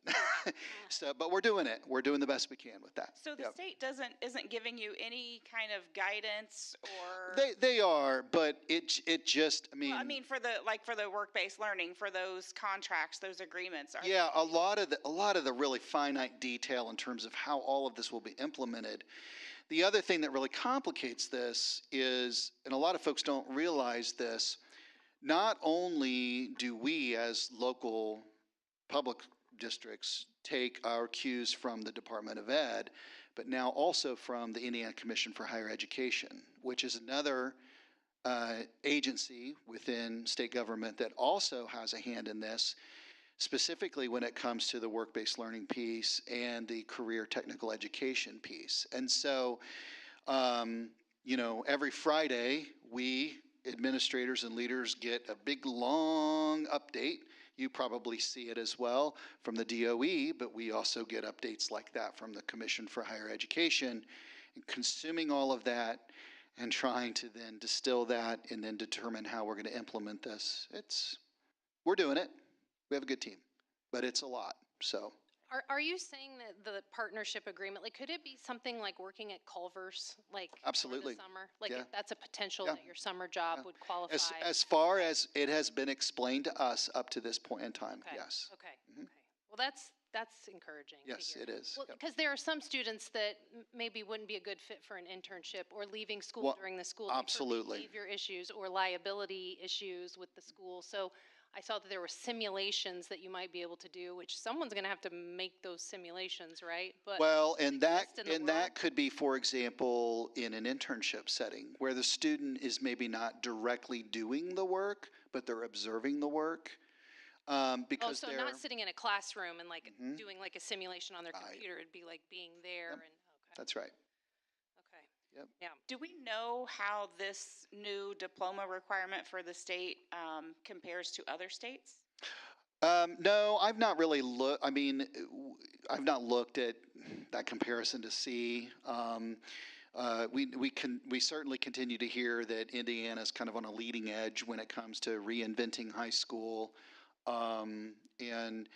So, but we're doing it. We're doing the best we can with that. So the Yep. state isn't giving you any kind of guidance or. They are, but it just, I mean. Well, I mean, for the work-based learning, for those contracts, those agreements. Yeah, a lot of the really finite detail in terms of how all of this will be implemented. The other thing that really complicates this is, and a lot of folks don't realize this, not only do we as local public districts take our cues from the Department of Ed, but now also from the Indiana Commission for Higher Education, which is another agency within state government that also has a hand in this, specifically when it comes to the work-based learning piece and the career technical education piece. And so, every Friday, we administrators and leaders get a big, long update. You probably see it as well from the DOE, but we also get updates like that from the Commission for Higher Education. And consuming all of that and trying to then distill that and then determine how we're going to implement this. We're doing it. We have a good team, but it's a lot, so. Are you saying that the partnership agreement, like, could it be something like working at Culver's, like, Absolutely. for the summer? Like, Yeah. if that's a potential Yeah. that your summer job would qualify? As far as it has been explained to us up to this point in time, Okay. yes. Okay. Okay. Well, that's encouraging. Yes, to hear. it is. Well, Yep. because there are some students that maybe wouldn't be a good fit for an internship or leaving school Well, during the school day for absolutely. behavior issues or liability issues with the school. So I saw that there were simulations that you might be able to do, which someone's going to have to make those simulations, right? But Well, and that exist in the world? could be, for example, in an internship setting where the student is maybe not directly doing the work, but they're observing the work. Because so they're not sitting in a classroom and like Mhm. doing like a simulation on their Right. computer. It'd be like being there Yep. and okay. That's right. Okay. Yep. Yeah. Do we know how this new diploma requirement for the state compares to other states? No, I've not really looked. I mean, I've not looked at that comparison to see. We certainly continue to hear that Indiana is kind of on a leading edge when it comes to reinventing high school, and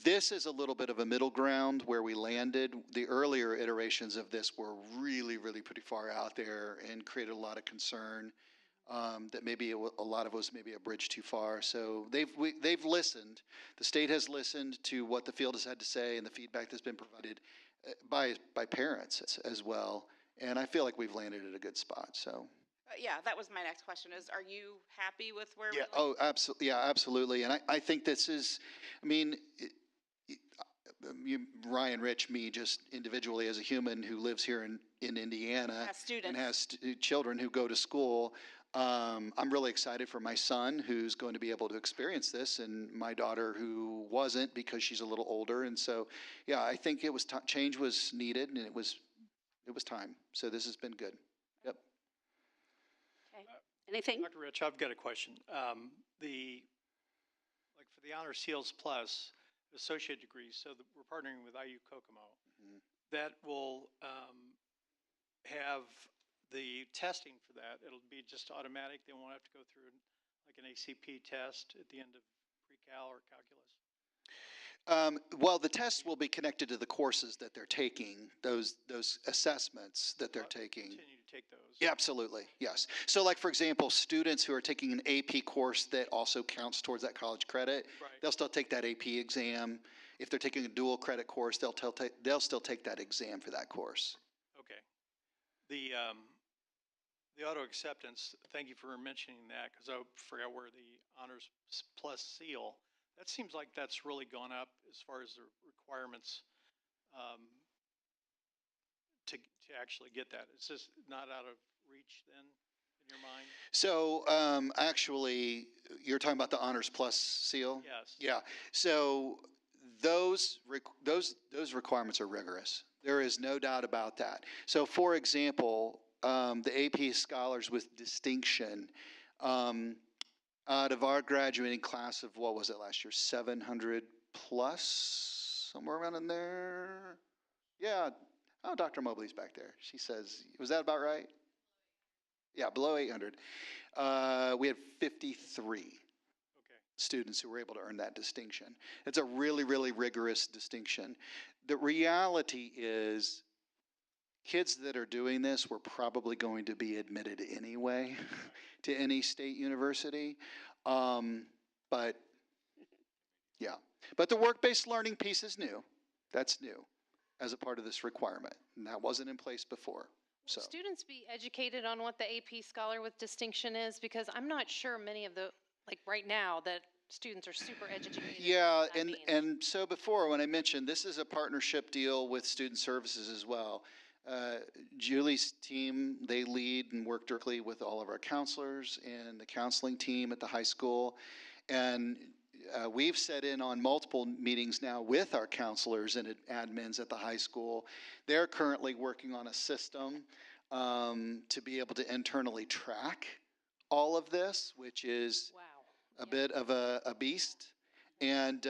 this is a little bit of a middle ground where we landed. The earlier iterations of this were really, really pretty far out there and created a lot of concern. That maybe a lot of us maybe a bridge too far. So they've listened. The state has listened to what the field has had to say and the feedback that's been provided by parents as well. And I feel like we've landed at a good spot. So. Yeah, that was my next question is, are you happy with where Yeah. we landed? Oh, absolutely. Yeah, absolutely. And I think this is, I mean, Ryan, Rich, me, just individually as a human who lives here in Indiana Has students. and has children who go to school. I'm really excited for my son who's going to be able to experience this, and my daughter who wasn't because she's a little older. And so, yeah, I think it was change was needed, and it was time. So this has been good. Yep. Okay. Anything? Dr. Rich, I've got a question. For the Honor Seals Plus associate degrees, so that we're partnering with IU Kokomo, that will have the testing for that. It'll be just automatic. They won't have to go through like an ACP test at the end of pre-cal or calculus. Well, the tests will be connected to the courses that they're taking, those assessments that they're taking. Continue to take those. Yeah, absolutely, yes. So like, for example, students who are taking an AP course that also counts towards that college credit, they'll still take that AP exam. If they're taking a dual credit course, they'll still take that exam for that course. Okay. The auto acceptance, thank you for mentioning that, because I forgot where the Honors Plus seal, that seems like that's really gone up as far as the requirements to actually get that. Is this not out of reach then in your mind? So actually, you're talking about the Honors Plus seal? Yes. Yeah. So those requirements are rigorous. There is no doubt about that. So for example, the AP Scholars with Distinction, out of our graduating class of, what was it last year, 700 plus, somewhere around in there? Yeah. Oh, Dr. Mobley's back there. She says, was that about right? Yeah, below 800. We had 53. Okay. students who were able to earn that distinction. It's a really, really rigorous distinction. The reality is, kids that are doing this were probably going to be admitted anyway to any state university. But yeah, but the work-based learning piece is new. That's new as a part of this requirement, and that wasn't in place before. So Will students be educated on what the AP Scholar with Distinction is? Because I'm not sure many of the, like right now, that students are super educated. yeah, and so before when I mentioned this is a partnership deal with Student Services as well. Julie's team, they lead and work directly with all of our counselors and the counseling team at the high school. And we've set in on multiple meetings now with our counselors and admins at the high school. They're currently working on a system to be able to internally track all of this, which is a bit of a beast. And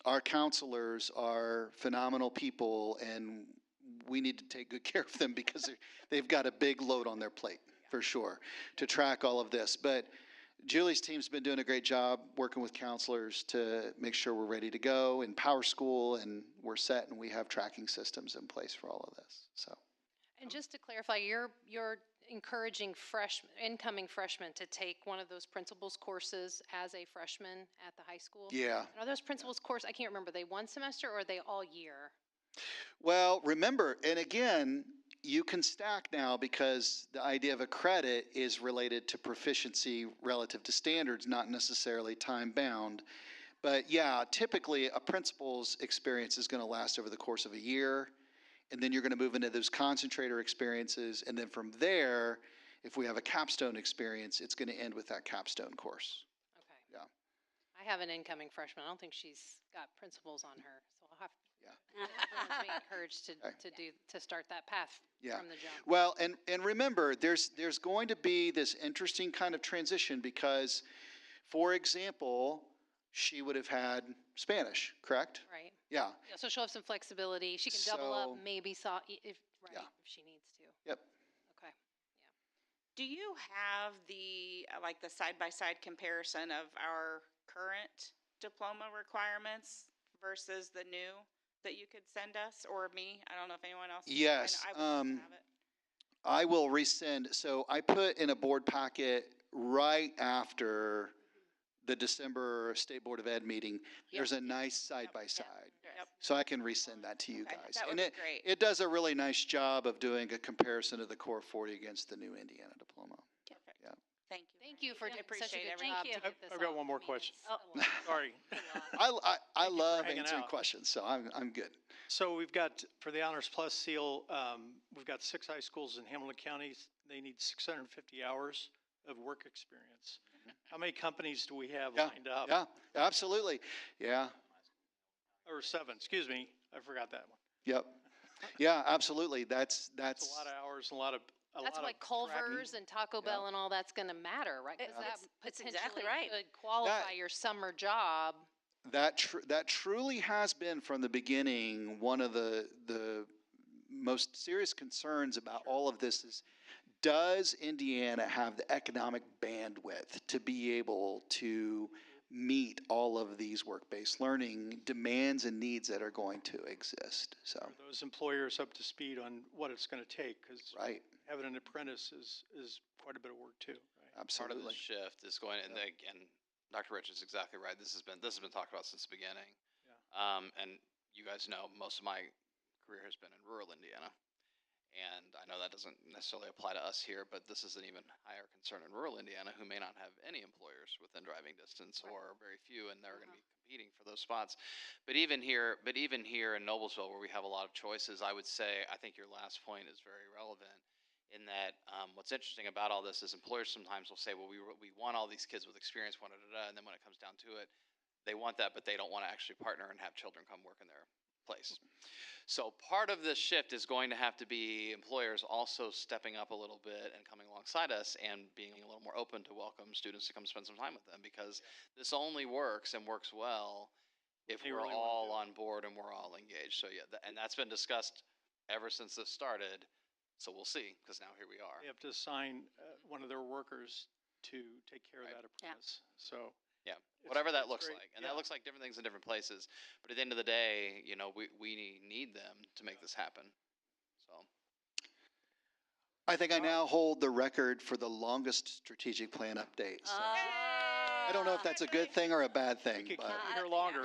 our counselors are phenomenal people, and we need to take good care of them because they've got a big load on their plate, for sure, to track all of this. But Julie's team's been doing a great job working with counselors to make sure we're ready to go in Power School, and we're set, and we have tracking systems in place for all of this. So, And just to clarify, you're encouraging incoming freshmen to take one of those principals courses as a freshman at the high school? yeah. And are those principals courses, I can't remember, are they one semester or are they all year? Well, remember, and again, you can stack now because the idea of a credit is related to proficiency relative to standards, not necessarily time bound. But yeah, typically a principal's experience is going to last over the course of a year, and then you're going to move into those concentrator experiences, and then from there, if we have a capstone experience, it's going to end with that capstone course. Okay. Yeah. I have an incoming freshman. I don't think she's got principals on her, so I'll have Yeah. everyone's being encouraged to start that path Yeah. from the jump. Well, and remember, there's going to be this interesting kind of transition because, for example, she would have had Spanish, correct? Right. Yeah. Yeah, so she'll have some flexibility. She can double up, So- maybe if if she needs to. Yep. Okay. Do you have the, like the side-by-side comparison of our current diploma requirements versus the new that you could send us or me? I don't know if anyone else. Yes. I would have it. I will resend. So I put in a board packet right after the December State Board of Ed meeting. There's a nice side-by-side. Yep. So I can resend that to you guys. That would And be it, great. it does a really nice job of doing a comparison of the Core 40 against the new Indiana diploma. Perfect. Yeah. Thank you. Thank you for doing such a appreciate good everything. job Thank to get this I've got off. one more I mean, question. it's Sorry. I love hanging answering out. questions, so I'm good. So we've got, for the Honors Plus seal, we've got 6 high schools in Hamilton County. They need 650 hours of work experience. How many companies do we have lined up? Yeah, absolutely. Yeah. Or 7, excuse me. I forgot that one. Yep. Yeah, absolutely. That's It's a lot of hours and a lot of That's why Culver's and Taco Bell and all that's going to matter, right? Because that That's potentially exactly right. could qualify your summer job. that truly has been from the beginning one of the most serious concerns about all of this is, does Indiana have the economic bandwidth to be able to meet all of these work-based learning demands and needs that are going to exist? So Are those employers up to speed on what it's going to take? Because right, having an apprentice is quite a bit of work too. Right? absolutely. Part of the shift is going, and again, Dr. Rich is exactly right. This has been talked about since the beginning. Yeah. And you guys know most of my career has been in rural Indiana. And I know that doesn't necessarily apply to us here, but this is an even higher concern in rural Indiana who may not have any employers within driving distance or very few, and they're going to be competing for those spots. But even here in Noblesville, where we have a lot of choices, I would say I think your last point is very relevant. In that, what's interesting about all this is employers sometimes will say, well, we want all these kids with experience, and then when it comes down to it, they want that, but they don't want to actually partner and have children come work in their place. So part of this shift is going to have to be employers also stepping up a little bit and coming alongside us and being a little more open to welcome students to come spend some time with them, because this only works and works well if They we're really all on board and we're all engaged. So yeah, and that's been discussed ever since this started. So we'll see, because now here we are. They have to assign one of their workers to take care of that apprentice. So Yeah, whatever that it's looks great. like. And Yeah. that looks like different things in different places. But at the end of the day, you know, we need them to make this happen. So. I think I now hold the record for the longest strategic plan update. So I don't know if that's a good thing or a bad thing. We could But keep you here longer.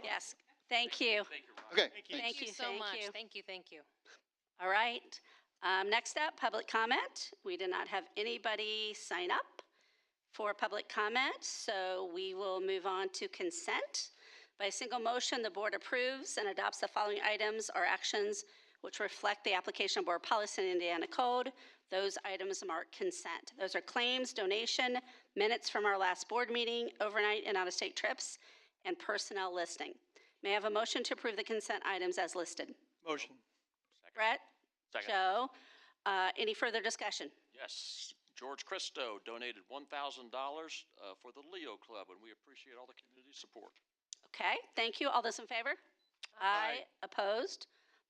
Yes, thank you. okay. Thank you so much. Thank you, thank you. All right. Next up, public comment. We did not have anybody sign up for public comment, so we will move on to consent. By a single motion, the board approves and adopts the following items or actions which reflect the application of board policy in Indiana Code. Those items mark consent. Those are claims, donation, minutes from our last board meeting, overnight and out-of-state trips, and personnel listing. May I have a motion to approve the consent items as listed? Motion. Brett? Second. Joe? Any further discussion? Yes, George Christo donated $1,000 for the Leo Club, and we appreciate all the community support. Okay, thank you. All those in favor? Aye. Opposed?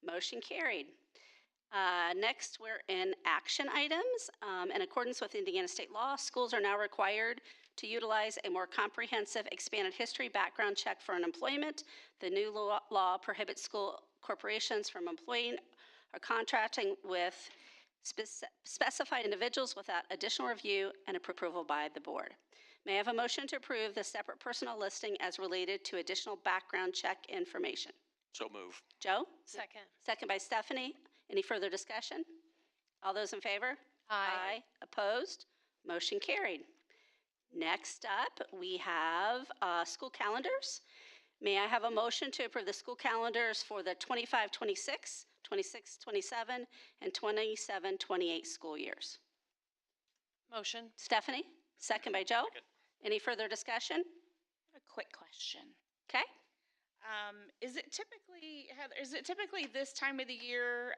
Motion carried. Next, we're in action items. In accordance with Indiana state law, schools are now required to utilize a more comprehensive expanded history background check for unemployment. The new law prohibits school corporations from employing or contracting with specified individuals without additional review and approval by the board. May I have a motion to approve the separate personnel listing as related to additional background check information? So move. Joe? Second. Second by Stephanie. Any further discussion? All those in favor? Aye. Opposed? Motion carried. Next up, we have school calendars. May I have a motion to approve the school calendars for the 25-26, 26-27, and 27-28 school years? Motion. Stephanie? Second by Joe. Second. Any further discussion? A quick question. Okay. Is it typically, Heather, is it typically this time of the year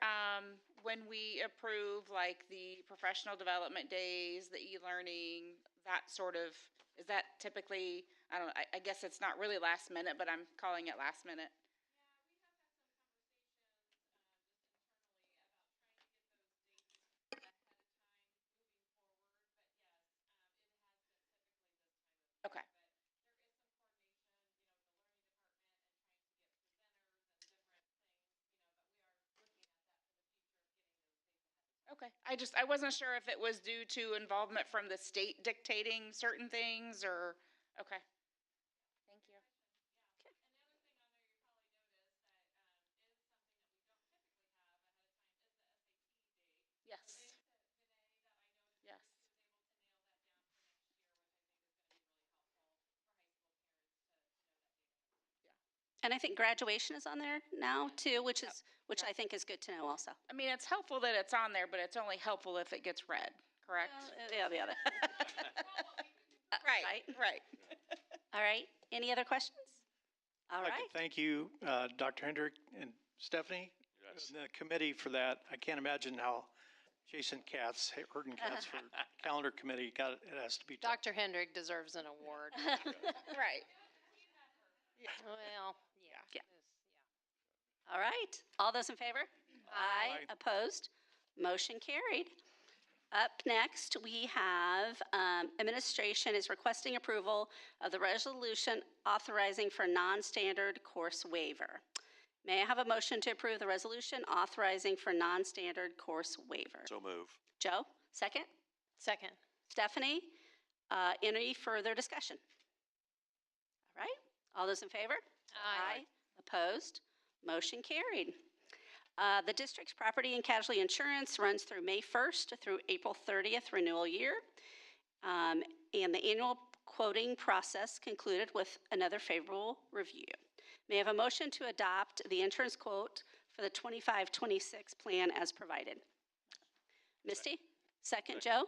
when we approve like the professional development days, the e-learning, that sort of, is that typically, I don't know, I guess it's not really last minute, but I'm calling it last minute. Okay. Okay, I wasn't sure if it was due to involvement from the state dictating certain things or, okay. Thank you. Yes. Yes. And I think graduation is on there now too, which I think is good to know also. I mean, it's helpful that it's on there, but it's only helpful if it gets read, correct? Yeah, the other. Right. All right. Any other questions? All I'd like right. to thank you, Dr. Hendrick and Stephanie, Yes. and the committee for that. I can't imagine how Jason Katz, Hurton Katz for calendar committee it has to be tough. Dr. Hendrick deserves an award. Right. Well, yeah. All right. All those in favor? Aye. Opposed? Motion carried. Up next, we have administration is requesting approval of the resolution authorizing for non-standard course waiver. May I have a motion to approve the resolution authorizing for non-standard course waiver? So move. Joe, second. Second. Stephanie, any further discussion? All right. All those in favor? Aye. Opposed? Motion carried. The district's property and casualty insurance runs through May 1st through April 30th renewal year. And the annual quoting process concluded with another favorable review. May I have a motion to adopt the insurance quote for the 25-26 plan as provided? Misty? Second, Joe?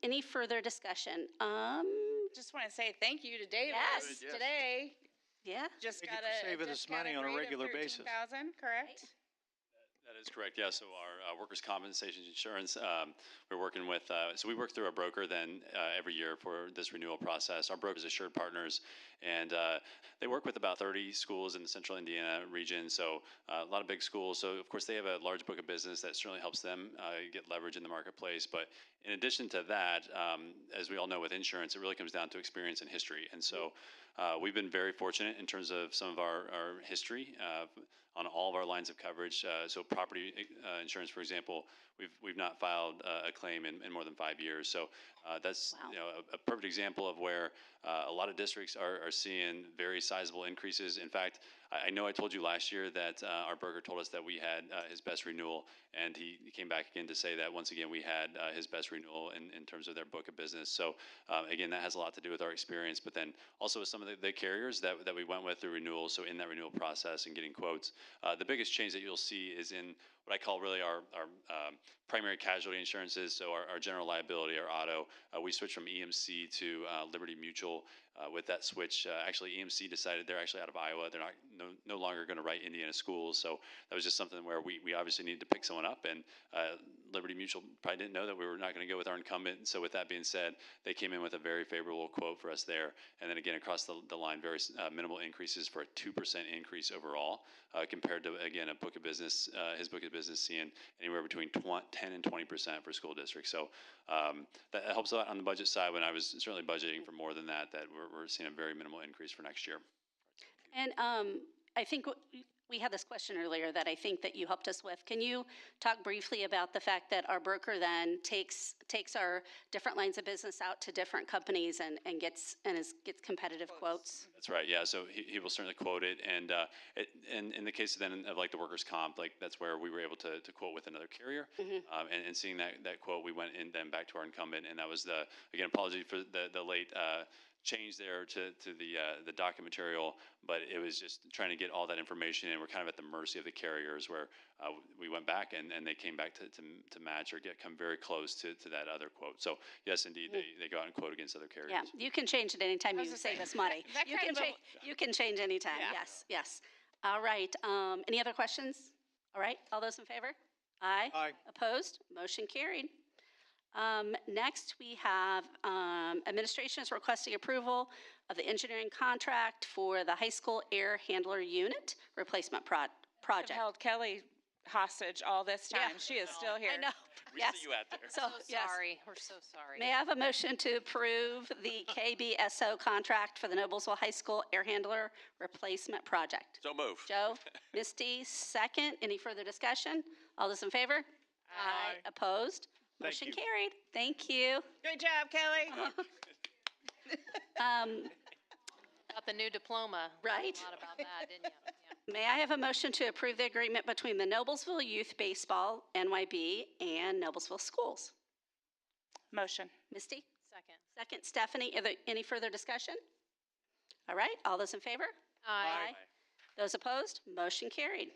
Any further discussion? Just want to say thank you to Davis Yes. today. Yeah. Just Thank you got for saving us money on a regular basis. $13,000, correct? That That is correct. Yeah. So our workers' compensation insurance, we're working with. So we work through a broker then every year for this renewal process. Our broker is Assured Partners, and they work with about 30 schools in the Central Indiana region. So a lot of big schools. So of course they have a large book of business that certainly helps them get leverage in the marketplace. But in addition to that, as we all know with insurance, it really comes down to experience and history. And so we've been very fortunate in terms of some of our history on all of our lines of coverage. So property insurance, for example, we've not filed a claim in more than 5 years. So that's a perfect example of where a lot of districts are seeing very sizable increases. In fact, I know I told you last year that our broker told us that we had his best renewal, and he came back again to say that once again we had his best renewal in terms of their book of business. So again, that has a lot to do with our experience, but then also with some of the carriers that we went with through renewal. So in that renewal process and getting quotes, the biggest change that you'll see is in what I call really our primary casualty insurances. So our general liability, our auto, we switched from EMC to Liberty Mutual. With that switch, actually EMC decided they're actually out of Iowa. They're no longer going to write Indiana schools. So that was just something where we obviously needed to pick someone up, and Liberty Mutual probably didn't know that we were not going to go with our incumbent. So with that being said, they came in with a very favorable quote for us there. And then again, across the line, very minimal increases for a 2% increase overall compared to, again, a book of business, his book of business seeing anywhere between 10 and 20% for school districts. So that helps a lot on the budget side. When I was certainly budgeting for more than that we're seeing a very minimal increase for next year. And I think we had this question earlier that I think that you helped us with. Can you talk briefly about the fact that our broker then takes our different lines of business out to different companies and gets competitive quotes? That's right. Yeah. So he will certainly quote it, and in the case then of like the workers' comp, like that's where we were able to quote with another carrier, and seeing that quote, we went in then back to our incumbent, and that was again, apology for the late change there to the docket material, but it was just trying to get all that information, and we're kind of at the mercy of the carriers where we went back and they came back to match or come very close to that other quote. So yes, indeed, they go out and quote against other carriers. Yeah, you can change it anytime you save us money. You can change anytime. Yeah. Yes. All right. Any other questions? All right. All those in favor? Aye. Aye. Opposed? Motion carried. Next, we have administration is requesting approval of the engineering contract for the high school air handler unit replacement project. Held Kelly hostage all this time. Yeah. She is still here. I know. We Yes. see you out there. So, So sorry. We're so sorry. May I have a motion to approve the KBSO contract for the Noblesville High School air handler replacement project? So move. Joe, Misty, second. Any further discussion? All those in favor? Aye. Opposed? Thank Motion you. carried. Thank you. Good job, Kelly. Got the new diploma. Right. A lot about that, didn't you? Yeah. May I have a motion to approve the agreement between the Noblesville Youth Baseball, NYB, and Noblesville Schools? Motion. Misty? Second. Second. Stephanie, are there any further discussion? All right. All those in favor? Aye. Those opposed? Motion carried.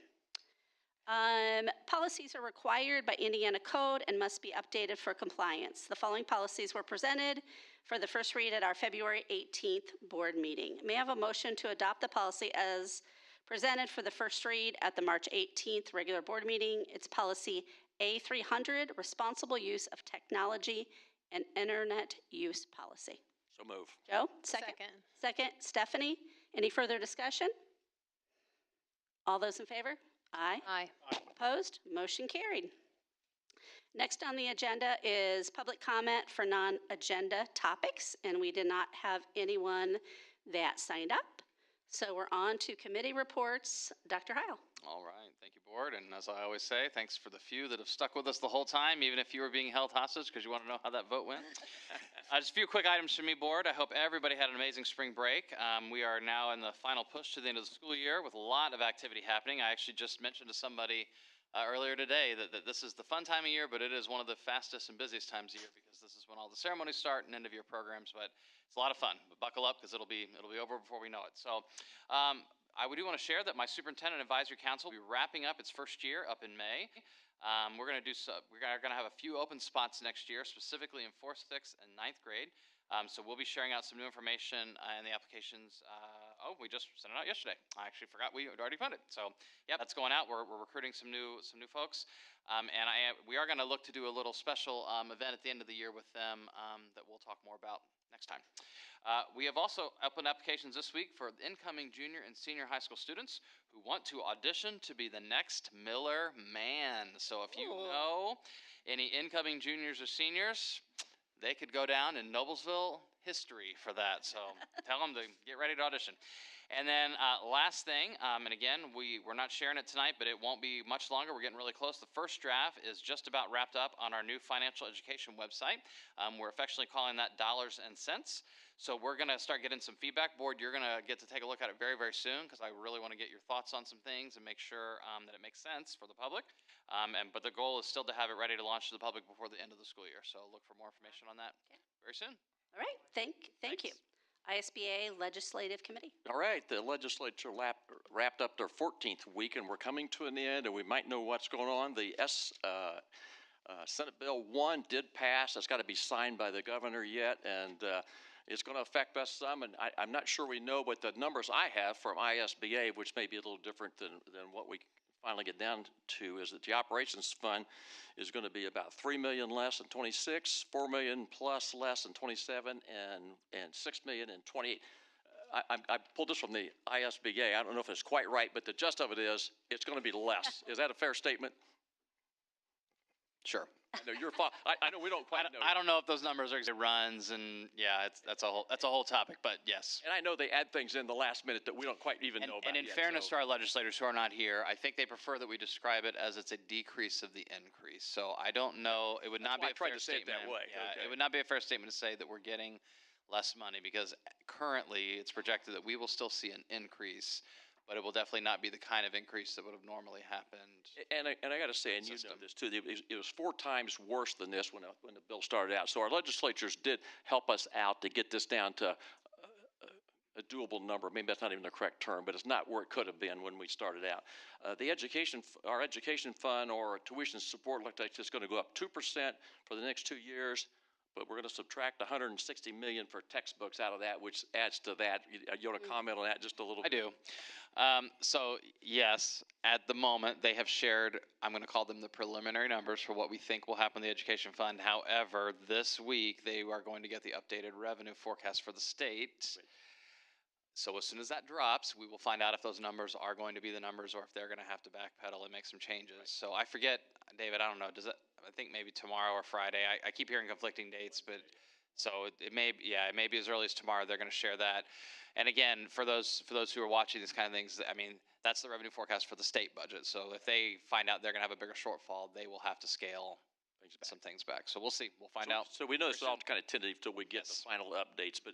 Policies are required by Indiana code and must be updated for compliance. The following policies were presented for the first read at our February 18th board meeting. May I have a motion to adopt the policy as presented for the first read at the March 18th regular board meeting? It's policy A300, responsible use of technology and internet use policy. So move. Joe, second. Second. Stephanie, any further discussion? All those in favor? Aye. Aye. Opposed? Motion carried. Next on the agenda is public comment for non-agenda topics, and we did not have anyone that signed up. So we're on to committee reports. Dr. Heil. All right, thank you, board. And as I always say, thanks for the few that have stuck with us the whole time, even if you were being held hostage because you want to know how that vote went. Just a few quick items from me, board. I hope everybody had an amazing spring break. We are now in the final push to the end of the school year with a lot of activity happening. I actually just mentioned to somebody earlier today that this is the fun time of year, but it is one of the fastest and busiest times of year because this is when all the ceremonies start and end of year programs. But it's a lot of fun. But buckle up because it'll be over before we know it. So I do want to share that my Superintendent Advisory Council will be wrapping up its first year up in May. We're going to have a few open spots next year, specifically in 4th, 6th, and 9th grade. So we'll be sharing out some new information, and the applications Oh, we just sent it out yesterday. I actually forgot we had already funded. So, yeah, that's going out. We're recruiting some new folks, and we are going to look to do a little special event at the end of the year with them that we'll talk more about next time. We have also opened applications this week for incoming junior and senior high school students who want to audition to be the next Miller Man. So if you know any incoming juniors or seniors, they could go down in Noblesville history for that. So tell them to get ready to audition. And then last thing, and again, we're not sharing it tonight, but it won't be much longer. We're getting really close. The first draft is just about wrapped up on our new financial education website. We're affectionately calling that Dollars and Cents. So we're going to start getting some feedback. Board, you're going to get to take a look at it very, very soon because I really want to get your thoughts on some things and make sure that it makes sense for the public. But the goal is still to have it ready to launch to the public before the end of the school year. So look for more information on that very soon. All right, thank you. ISBA Legislative Committee. All right, the legislature wrapped up their 14th week, and we're coming to an end, and we might know what's going on. The Senate Bill 1 did pass. It's got to be signed by the governor yet, and it's going to affect us some, and I'm not sure we know, but the numbers I have from ISBA, which may be a little different than what we finally get down to, is that the operations fund is going to be about $3 million less in 26, $4 million plus less in 27, and $6 million in 28. I pulled this from the ISBA. I don't know if it's quite right, but the gist of it is it's going to be less. Is that a fair statement? Sure. I know you're fine. I know we don't quite know. I don't know if those numbers are runs, and yeah, that's a whole topic. But yes. And I know they add things in the last minute that we don't quite even know about. And in fairness to our legislators who are not here, I think they prefer that we describe it as it's a decrease of the increase. So I don't know. It would not be a fair statement. It would not be a fair statement to say that we're getting less money because currently it's projected that we will still see an increase. But it will definitely not be the kind of increase that would have normally happened. And I got to say, and you know this too, it was 4 times worse than this when the bill started out. So our legislatures did help us out to get this down to a doable number. Maybe that's not even the correct term, but it's not where it could have been when we started out. Our education fund or tuition support looks like it's going to go up 2% for the next 2 years. But we're going to subtract $160 million for textbooks out of that, which adds to that. You want to comment on that just a little bit? I do. So yes, at the moment they have shared, I'm going to call them the preliminary numbers for what we think will happen in the education fund. However, this week they are going to get the updated revenue forecast for the state. So as soon as that drops, we will find out if those numbers are going to be the numbers or if they're going to have to backpedal and make some changes. So I forget, David, I don't know, I think maybe tomorrow or Friday. I keep hearing conflicting dates, but so it may be as early as tomorrow they're going to share that. And again, for those who are watching these kind of things, I mean, that's the revenue forecast for the state budget. So if they find out they're going to have a bigger shortfall, they will have to scale some things back. So we'll see. We'll find out. So we know it's all kind of tentative till we get the final updates, but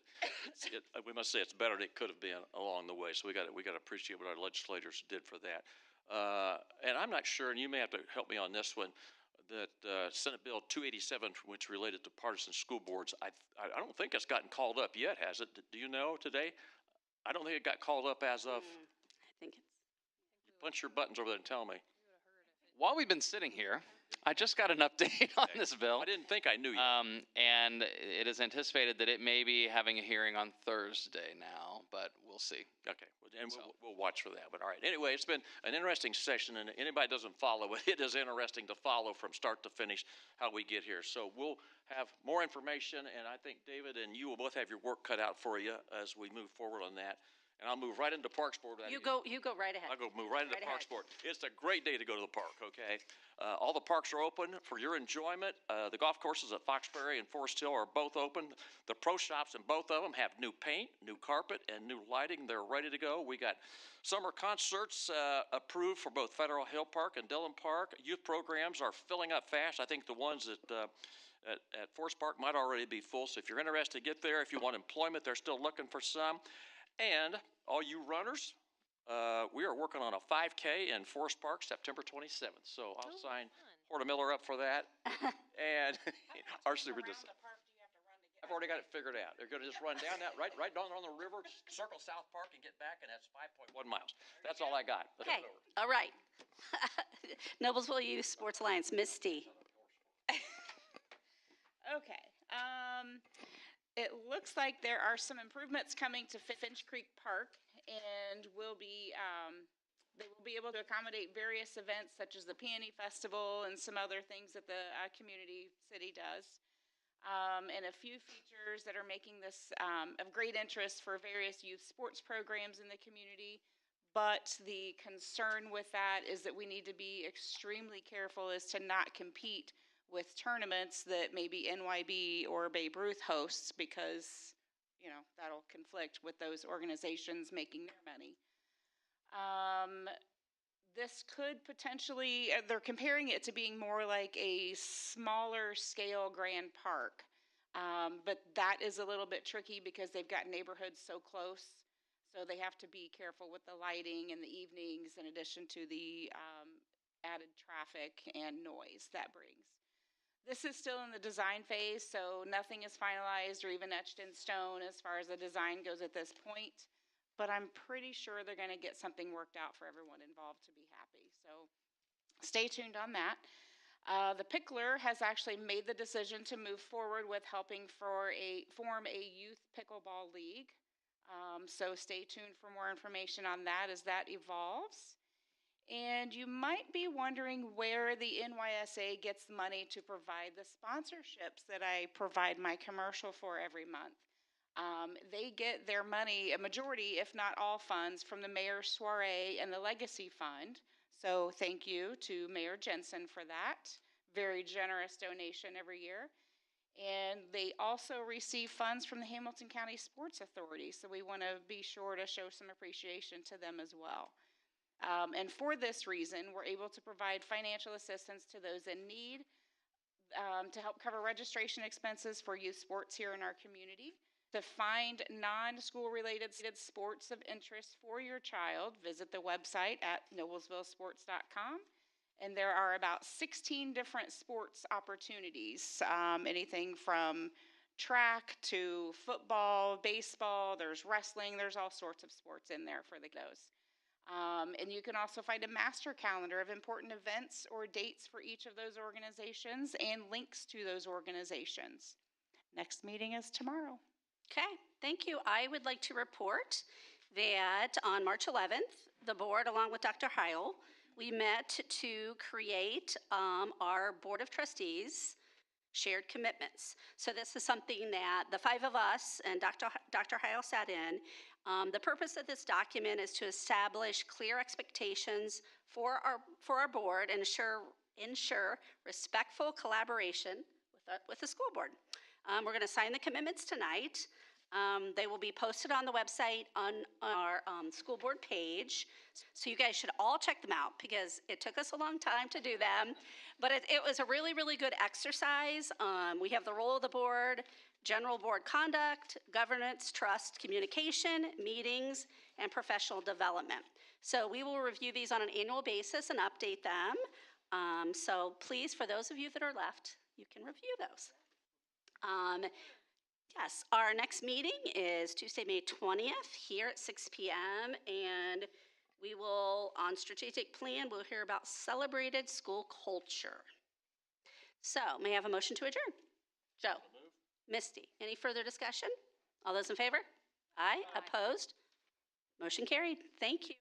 we must say it's better than it could have been along the way. So we got to appreciate what our legislators did for that. And I'm not sure, and you may have to help me on this one, that Senate Bill 287, which related to partisan school boards, I don't think it's gotten called up yet, has it? Do you know today? I don't think it got called up as of. I think it's. You punch your buttons over there and tell me. While we've been sitting here, I just got an update on this bill. I didn't think I knew you. And it is anticipated that it may be having a hearing on Thursday now, but we'll see. Okay, and we'll watch for that. But all right, anyway, it's been an interesting session, and anybody that doesn't follow it, it is interesting to follow from start to finish how we get here. So we'll have more information, and I think David and you will both have your work cut out for you as we move forward on that. And I'll move right into Parks Board. You go right ahead. I'll move right into Parks Board. It's a great day to go to the park, okay? All the parks are open for your enjoyment. The golf courses at Foxbury and Forest Hill are both open. The pro shops in both of them have new paint, new carpet, and new lighting. They're ready to go. We got summer concerts approved for both Federal Hill Park and Dillon Park. Youth programs are filling up fast. I think the ones at Forest Park might already be full. So if you're interested, get there. If you want employment, they're still looking for some. And all you runners, we are working on a 5K in Forest Park, September 27th. So I'll sign Porter Miller up for that. And our super discipline. I've already got it figured out. They're going to just run down that, right down on the river, circle South Park, and get back, and that's 5.1 miles. That's all I got. Okay, all right. Noblesville Youth Sports Alliance, Misty. Okay. It looks like there are some improvements coming to Finch Creek Park, and they will be able to accommodate various events such as the Peony Festival and some other things that the community city does. And a few features that are making this of great interest for various youth sports programs in the community. But the concern with that is that we need to be extremely careful as to not compete with tournaments that maybe NYB or Babe Ruth hosts, because, you know, that'll conflict with those organizations making their money. This could potentially, they're comparing it to being more like a smaller scale Grand Park. But that is a little bit tricky because they've got neighborhoods so close. So they have to be careful with the lighting in the evenings, in addition to the added traffic and noise that brings. This is still in the design phase, so nothing is finalized or even etched in stone as far as the design goes at this point. But I'm pretty sure they're going to get something worked out for everyone involved to be happy. So stay tuned on that. The Pickler has actually made the decision to move forward with helping form a youth pickleball league. So stay tuned for more information on that as that evolves. And you might be wondering where the NYSA gets money to provide the sponsorships that I provide my commercial for every month. They get their money, a majority, if not all funds, from the Mayor's Soiree and the Legacy Fund. So thank you to Mayor Jensen for that. Very generous donation every year. And they also receive funds from the Hamilton County Sports Authority, so we want to be sure to show some appreciation to them as well. And for this reason, we're able to provide financial assistance to those in need to help cover registration expenses for youth sports here in our community. To find non-school related sports of interest for your child, visit the website at noblesvillesports.com. And there are about 16 different sports opportunities, anything from track to football, baseball, there's wrestling, there's all sorts of sports in there for the kiddos. And you can also find a master calendar of important events or dates for each of those organizations and links to those organizations. Next meeting is tomorrow. Okay, thank you. I would like to report that on March 11th, the board, along with Dr. Heil, we met to create our Board of Trustees shared commitments. So this is something that the five of us and Dr. Heil sat in. The purpose of this document is to establish clear expectations for our board and ensure respectful collaboration with the school board. We're going to sign the commitments tonight. They will be posted on the website on our school board page. So you guys should all check them out because it took us a long time to do them. But it was a really, really good exercise. We have the role of the board, general board conduct, governance, trust, communication, meetings, and professional development. So we will review these on an annual basis and update them. So please, for those of you that are left, you can review those. Yes, our next meeting is Tuesday, May 20th here at 6 p.m. And we will, on strategic plan, we'll hear about celebrated school culture. So may I have a motion to adjourn? Joe? Misty, any further discussion? All those in favor? Aye. Opposed? Motion carried. Thank you.